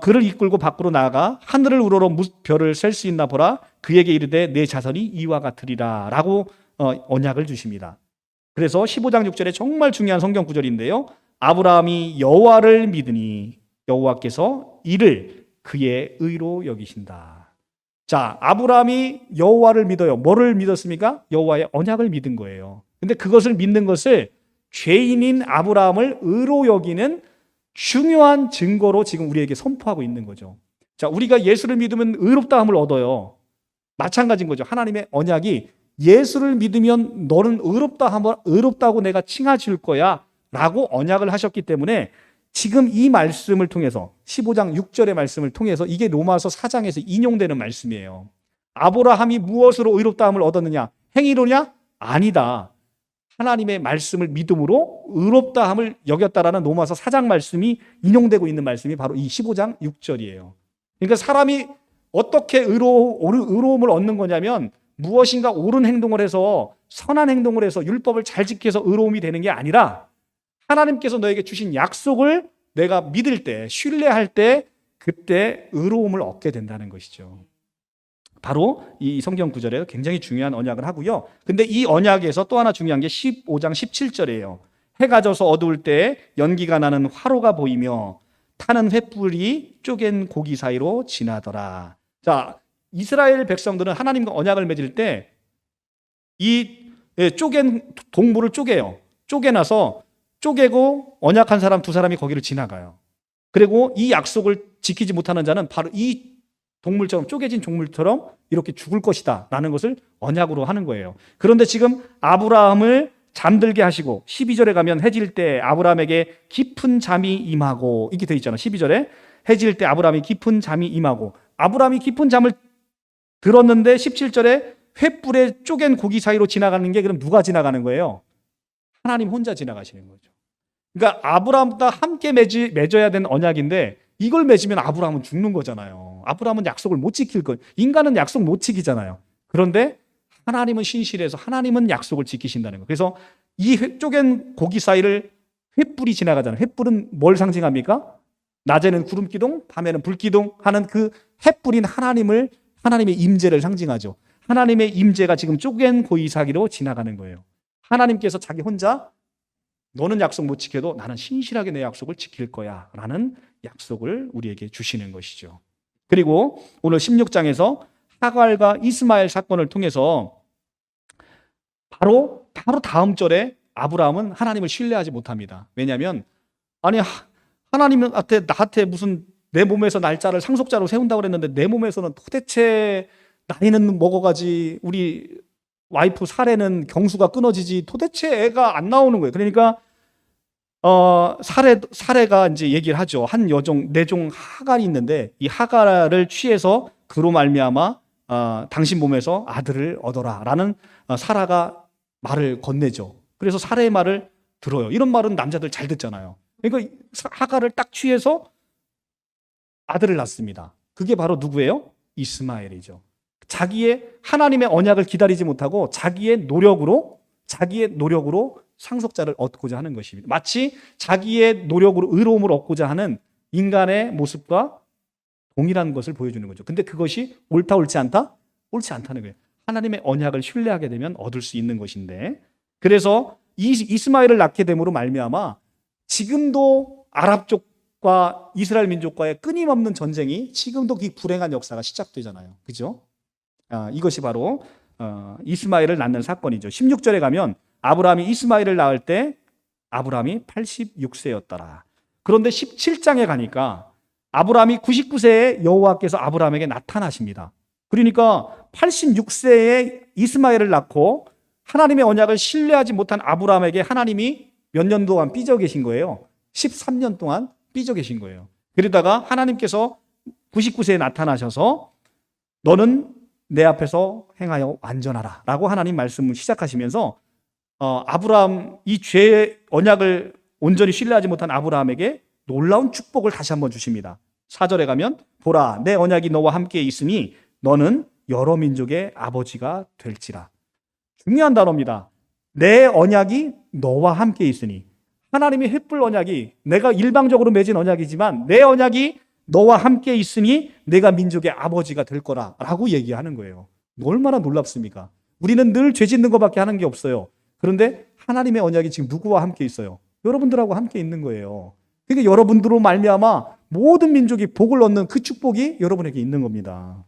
그를 이끌고 밖으로 나아가 하늘을 우러러 별을 셀 수 있나 보라. 그에게 이르되 내 자손이 이와 같으리라 라고 언약을 주십니다. 그래서 15장 6절에 정말 중요한 성경 구절인데요, 아브라함이 여호와를 믿으니 여호와께서 이를 그의 의로 여기신다. 자, 아브라함이 여호와를 믿어요. 뭐를 믿었습니까? 여호와의 언약을 믿은 거예요. 근데 그것을 믿는 것을 죄인인 아브라함을 의로 여기는 중요한 증거로 지금 우리에게 선포하고 있는 거죠. 자, 우리가 예수를 믿으면 의롭다함을 얻어요. 마찬가지인 거죠. 하나님의 언약이 예수를 믿으면 너는 의롭다고 내가 칭하 줄 거야 라고 언약을 하셨기 때문에 지금 이 말씀을 통해서 15장 6절의 말씀을 통해서 이게 로마서 4장에서 인용되는 말씀이에요. 아브라함이 무엇으로 의롭다함을 얻었느냐? 행위로냐? 아니다. 하나님의 말씀을 믿음으로 의롭다함을 여겼다라는 로마서 4장 말씀이 인용되고 있는 말씀이 바로 이 15장 6절이에요. 그러니까 사람이 어떻게 의로움을 얻는 거냐면 무엇인가 옳은 행동을 해서 선한 행동을 해서 율법을 잘 지켜서 의로움이 되는 게 아니라 하나님께서 너에게 주신 약속을 내가 믿을 때, 신뢰할 때 그때 의로움을 얻게 된다는 것이죠. 바로 이 성경 구절에 굉장히 중요한 언약을 하고요. 근데 이 언약에서 또 하나 중요한 게 15장 17절이에요. 해가 져서 어두울 때 연기가 나는 화로가 보이며 타는 횃불이 쪼갠 고기 사이로 지나더라. 자, 이스라엘 백성들은 하나님과 언약을 맺을 때 이 쪼갠 동물을 쪼개요. 쪼개놔서 쪼개고 언약한 사람 두 사람이 거기를 지나가요. 그리고 이 약속을 지키지 못하는 자는 바로 이 동물처럼 쪼개진 동물처럼 이렇게 죽을 것이다 라는 것을 언약으로 하는 거예요. 그런데 지금 아브라함을 잠들게 하시고 12절에 가면 해질 때 아브라함에게 깊은 잠이 임하고 이렇게 되어 있잖아요. 12절에 해질 때 아브라함이 깊은 잠이 임하고 아브라함이 깊은 잠을 들었는데 17절에 횃불에 쪼갠 고기 사이로 지나가는 게 그럼 누가 지나가는 거예요? 하나님 혼자 지나가시는 거죠. 그러니까 아브라함과 함께 맺어야 되는 언약인데 이걸 맺으면 아브라함은 죽는 거잖아요. 아브라함은 약속을 못 지킬 거. 인간은 약속 못 지키잖아요. 그런데 하나님은 신실해서 하나님은 약속을 지키신다는 거예요. 그래서 이 쪼갠 고기 사이를 횃불이 지나가잖아요. 횃불은 뭘 상징합니까? 낮에는 구름 기둥, 밤에는 불 기둥 하는 그 횃불인 하나님의 임재를 상징하죠. 하나님의 임재가 지금 쪼갠 고기 사이로 지나가는 거예요. 하나님께서 자기 혼자 너는 약속 못 지켜도 나는 신실하게 내 약속을 지킬 거야 라는 약속을 우리에게 주시는 것이죠. 그리고 오늘 16장에서 하갈과 이스마엘 사건을 통해서 바로 다음 절에 아브라함은 하나님을 신뢰하지 못합니다. 왜냐하면 하나님한테 나한테 무슨 내 몸에서 날짜를 상속자로 세운다고 그랬는데 내 몸에서는 도대체 나이는 먹어가지 우리 와이프 사례는 경수가 끊어지지 도대체 애가 안 나오는 거예요. 그러니까 사례가 이제 얘기를 하죠. 한 내종 하갈이 있는데 이 하갈을 취해서 그로 말미암아 당신 몸에서 아들을 얻어라라는 사라가 말을 건네죠. 그래서 사례의 말을 들어요. 이런 말은 남자들 잘 듣잖아요. 그러니까 하갈을 딱 취해서 아들을 낳습니다. 그게 바로 누구예요? 이스마엘이죠. 자기의 하나님의 언약을 기다리지 못하고 자기의 노력으로 상속자를 얻고자 하는 것입니다. 마치 자기의 노력으로 의로움을 얻고자 하는 인간의 모습과 동일한 것을 보여주는 거죠. 근데 그것이 옳다 옳지 않다? 옳지 않다는 거예요. 하나님의 언약을 신뢰하게 되면 얻을 수 있는 것인데 그래서 이스마엘을 낳게 됨으로 말미암아 지금도 아랍 쪽과 이스라엘 민족과의 끊임없는 전쟁이 지금도 그 불행한 역사가 시작되잖아요. 그죠? 이것이 바로 이스마엘을 낳는 사건이죠. 16절에 가면 아브라함이 이스마엘을 낳을 때 아브라함이 86세였더라. 그런데 17장에 가니까 아브라함이 99세에 여호와께서 아브라함에게 나타나십니다. 그러니까 86세에 이스마엘을 낳고 하나님의 언약을 신뢰하지 못한 아브라함에게 하나님이 몇 년 동안 삐져 계신 거예요. 13년 동안 삐져 계신 거예요. 그러다가 하나님께서 99세에 나타나셔서 너는 내 앞에서 행하여 완전하라 라고 하나님 말씀을 시작하시면서 아브라함 이 죄의 언약을 온전히 신뢰하지 못한 아브라함에게 놀라운 축복을 다시 한번 주십니다. 4절에 가면 보라 내 언약이 너와 함께 있으니 너는 여러 민족의 아버지가 될지라. 중요한 단어입니다. 내 언약이 너와 함께 있으니 하나님의 횃불 언약이 내가 일방적으로 맺은 언약이지만 내 언약이 너와 함께 있으니 내가 민족의 아버지가 될 거라라고 얘기하는 거예요. 얼마나 놀랍습니까? 우리는 늘 죄 짓는 것밖에 하는 게 없어요. 그런데 하나님의 언약이 지금 누구와 함께 있어요? 여러분들하고 함께 있는 거예요. 그러니까 여러분들로 말미암아 모든 민족이 복을 얻는 그 축복이 여러분에게 있는 겁니다.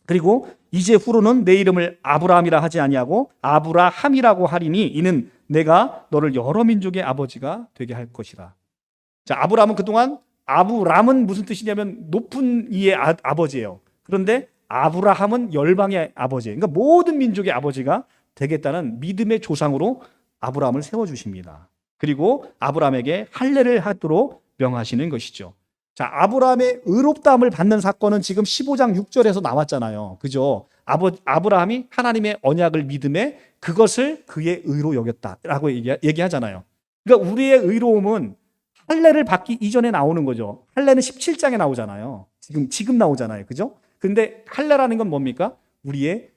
그리고 이제 후로는 내 이름을 아브라함이라 하지 아니하고 아브라함이라고 하리니 이는 내가 너를 여러 민족의 아버지가 되게 할 것이라. 자, 아브라함은 그동안 아브람은 무슨 뜻이냐면 높은 이의 아버지예요. 그런데 아브라함은 열방의 아버지예요. 그러니까 모든 민족의 아버지가 되겠다는 믿음의 조상으로 아브라함을 세워주십니다. 그리고 아브라함에게 할례를 하도록 명하시는 것이죠. 자, 아브라함의 의롭다함을 받는 사건은 지금 15장 6절에서 나왔잖아요. 그죠? 아브라함이 하나님의 언약을 믿음에 그것을 그의 의로 여겼다라고 얘기하잖아요. 그러니까 우리의 의로움은 할례를 받기 이전에 나오는 거죠. 할례는 17장에 나오잖아요. 지금 나오잖아요. 그죠? 근데 할례라는 건 뭡니까? 우리의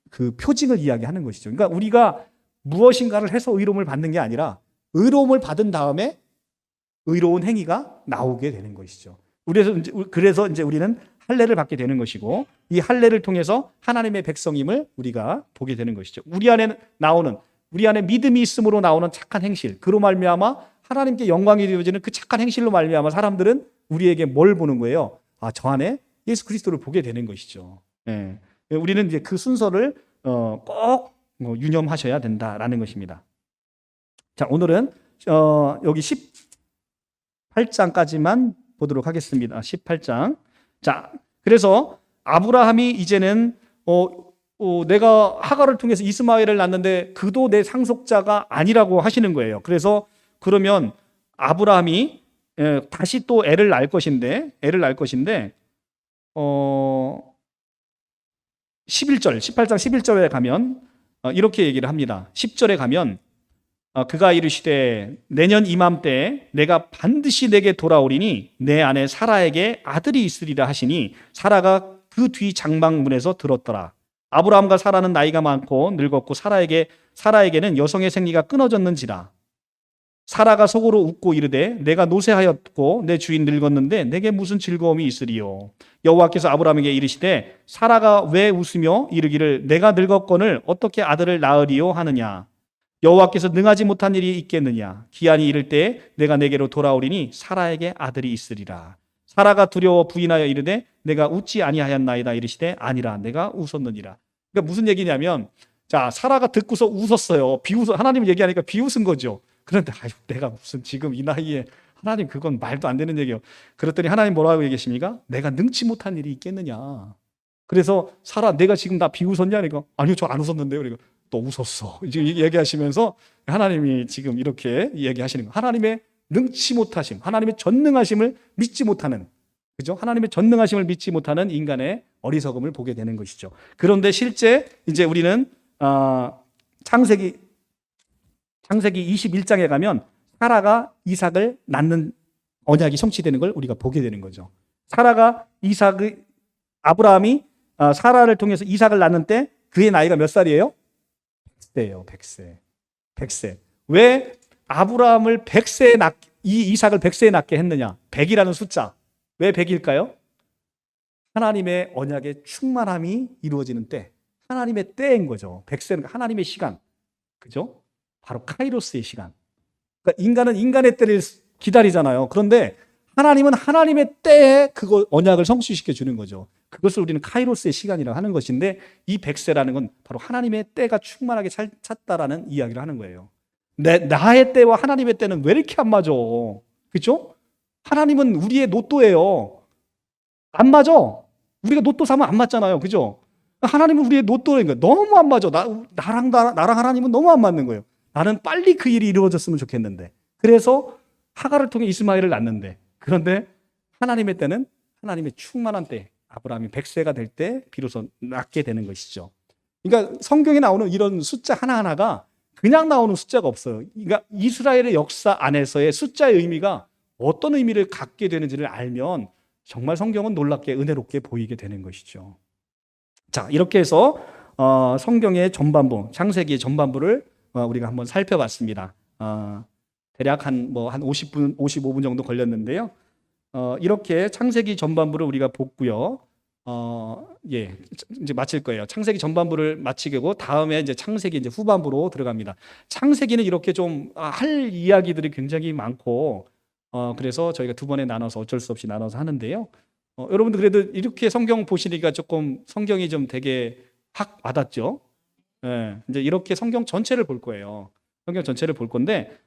그 표징을 이야기하는 것이죠. 그러니까 우리가 무엇인가를 해서 의로움을 받는 게 아니라 의로움을 받은 다음에 의로운 행위가 나오게 되는 것이죠. 그래서 이제 우리는 할례를 받게 되는 것이고, 이 할례를 통해서 하나님의 백성임을 우리가 보게 되는 것이죠. 우리 안에 믿음이 있음으로 나오는 착한 행실, 그로 말미암아 하나님께 영광이 되어지는 그 착한 행실로 말미암아 사람들은 우리에게 뭘 보는 거예요? 저 안에 예수 그리스도를 보게 되는 것이죠. 예. 우리는 이제 그 순서를 꼭 유념하셔야 된다라는 것입니다. 자, 오늘은 여기 18장까지만 보도록 하겠습니다. 18장. 자, 그래서 아브라함이 이제는 내가 하갈을 통해서 이스마엘을 낳는데 그도 내 상속자가 아니라고 하시는 거예요. 그래서 그러면 아브라함이 다시 또 애를 낳을 것인데 18장 11절에 가면 이렇게 얘기를 합니다. 10절에 가면 그가 이르시되 내년 이맘때 내가 반드시 내게 돌아오리니 내 아내 사라에게 아들이 있으리라 하시니 사라가 그 뒤 장막문에서 들었더라. 아브라함과 사라는 나이가 많고 늙었고 사라에게는 여성의 생리가 끊어졌는지라. 사라가 속으로 웃고 이르되 내가 노쇠하였고 내 주인 늙었는데 내게 무슨 즐거움이 있으리요. 여호와께서 아브라함에게 이르시되 사라가 왜 웃으며 이르기를 내가 늙었거늘 어떻게 아들을 낳으리요 하느냐. 여호와께서 능하지 못한 일이 있겠느냐. 기한이 이를 때 내가 내게로 돌아오리니 사라에게 아들이 있으리라. 사라가 두려워 부인하여 이르되 내가 웃지 아니하였나이다. 이르시되 아니라 내가 웃었느니라. 그러니까 무슨 얘기냐면, 자, 사라가 듣고서 웃었어요. 하나님 얘기하니까 비웃은 거죠. 그런데 내가 무슨 지금 이 나이에, 하나님 그건 말도 안 되는 얘기예요. 그랬더니 하나님 뭐라고 얘기하십니까? 내가 능치 못한 일이 있겠느냐. 그래서 사라, 내가 지금 나 비웃었냐? 그러니까 아니요, 저 안 웃었는데요. 그러니까 또 웃었어. 지금 얘기하시면서 하나님이 지금 이렇게 얘기하시는 거예요. 하나님의 능치 못하심, 하나님의 전능하심을 믿지 못하는, 그죠? 하나님의 전능하심을 믿지 못하는 인간의 어리석음을 보게 되는 것이죠. 그런데 실제 이제 우리는 창세기 21장에 가면 사라가 이삭을 낳는 언약이 성취되는 걸 우리가 보게 되는 거죠. 아브라함이 사라를 통해서 이삭을 낳는 때 그의 나이가 몇 살이에요? 100세예요. 100세. 왜 아브라함을 이삭을 100세에 낳게 했느냐? 100이라는 숫자. 왜 100일까요? 하나님의 언약의 충만함이 이루어지는 때, 하나님의 때인 거죠. 100세는 하나님의 시간. 그죠? 바로 카이로스의 시간. 그러니까 인간은 인간의 때를 기다리잖아요. 그런데 하나님은 하나님의 때에 그거 언약을 성취시켜 주는 거죠. 그것을 우리는 카이로스의 시간이라고 하는 것인데, 이 100세라는 건 바로 하나님의 때가 충만하게 찼다라는 이야기를 하는 거예요. 나의 때와 하나님의 때는 왜 이렇게 안 맞아? 그렇죠? 하나님은 우리의 로또예요. 안 맞아. 우리가 로또 사면 안 맞잖아요. 그죠? 하나님은 우리의 로또니까 너무 안 맞아. 나랑 하나님은 너무 안 맞는 거예요. 나는 빨리 그 일이 이루어졌으면 좋겠는데. 그래서 하갈을 통해 이스마엘을 낳는데, 그런데 하나님의 때는 하나님의 충만한 때, 아브라함이 100세가 될 때 비로소 낳게 되는 것이죠. 그러니까 성경에 나오는 이런 숫자 하나하나가 그냥 나오는 숫자가 없어요. 그러니까 이스라엘의 역사 안에서의 숫자의 의미가 어떤 의미를 갖게 되는지를 알면 정말 성경은 놀랍게 은혜롭게 보이게 되는 것이죠. 자, 이렇게 해서 성경의 전반부, 창세기의 전반부를 우리가 한번 살펴봤습니다. 대략 한 50분, 55분 정도 걸렸는데요. 이렇게 창세기 전반부를 우리가 봤고요. 이제 마칠 거예요. 창세기 전반부를 마치고 다음에 이제 창세기 이제 후반부로 들어갑니다. 창세기는 이렇게 좀 할 이야기들이 굉장히 많고, 그래서 저희가 두 번에 나눠서 어쩔 수 없이 나눠서 하는데요. 여러분들 그래도 이렇게 성경 보시니까 조금 성경이 좀 되게 확 와닿죠? 예, 이제 이렇게 성경 전체를 볼 거예요. 성경 전체를 볼 건데,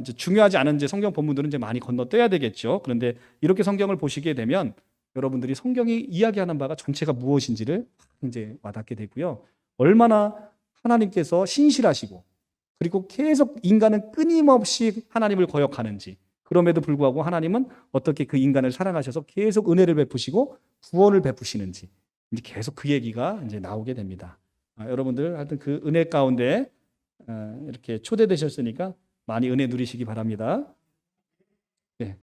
이제 중요하지 않은 이제 성경 본문들은 이제 많이 건너뛰어야 되겠죠. 그런데 이렇게 성경을 보시게 되면 여러분들이 성경이 이야기하는 바가 전체가 무엇인지를 이제 와닿게 되고요. 얼마나 하나님께서 신실하시고 그리고 계속 인간은 끊임없이 하나님을 거역하는지, 그럼에도 불구하고 하나님은 어떻게 그 인간을 사랑하셔서 계속 은혜를 베푸시고 구원을 베푸시는지, 이제 계속 그 얘기가 이제 나오게 됩니다. 여러분들 하여튼 그 은혜 가운데 이렇게 초대되셨으니까 많이 은혜 누리시기 바랍니다. 네.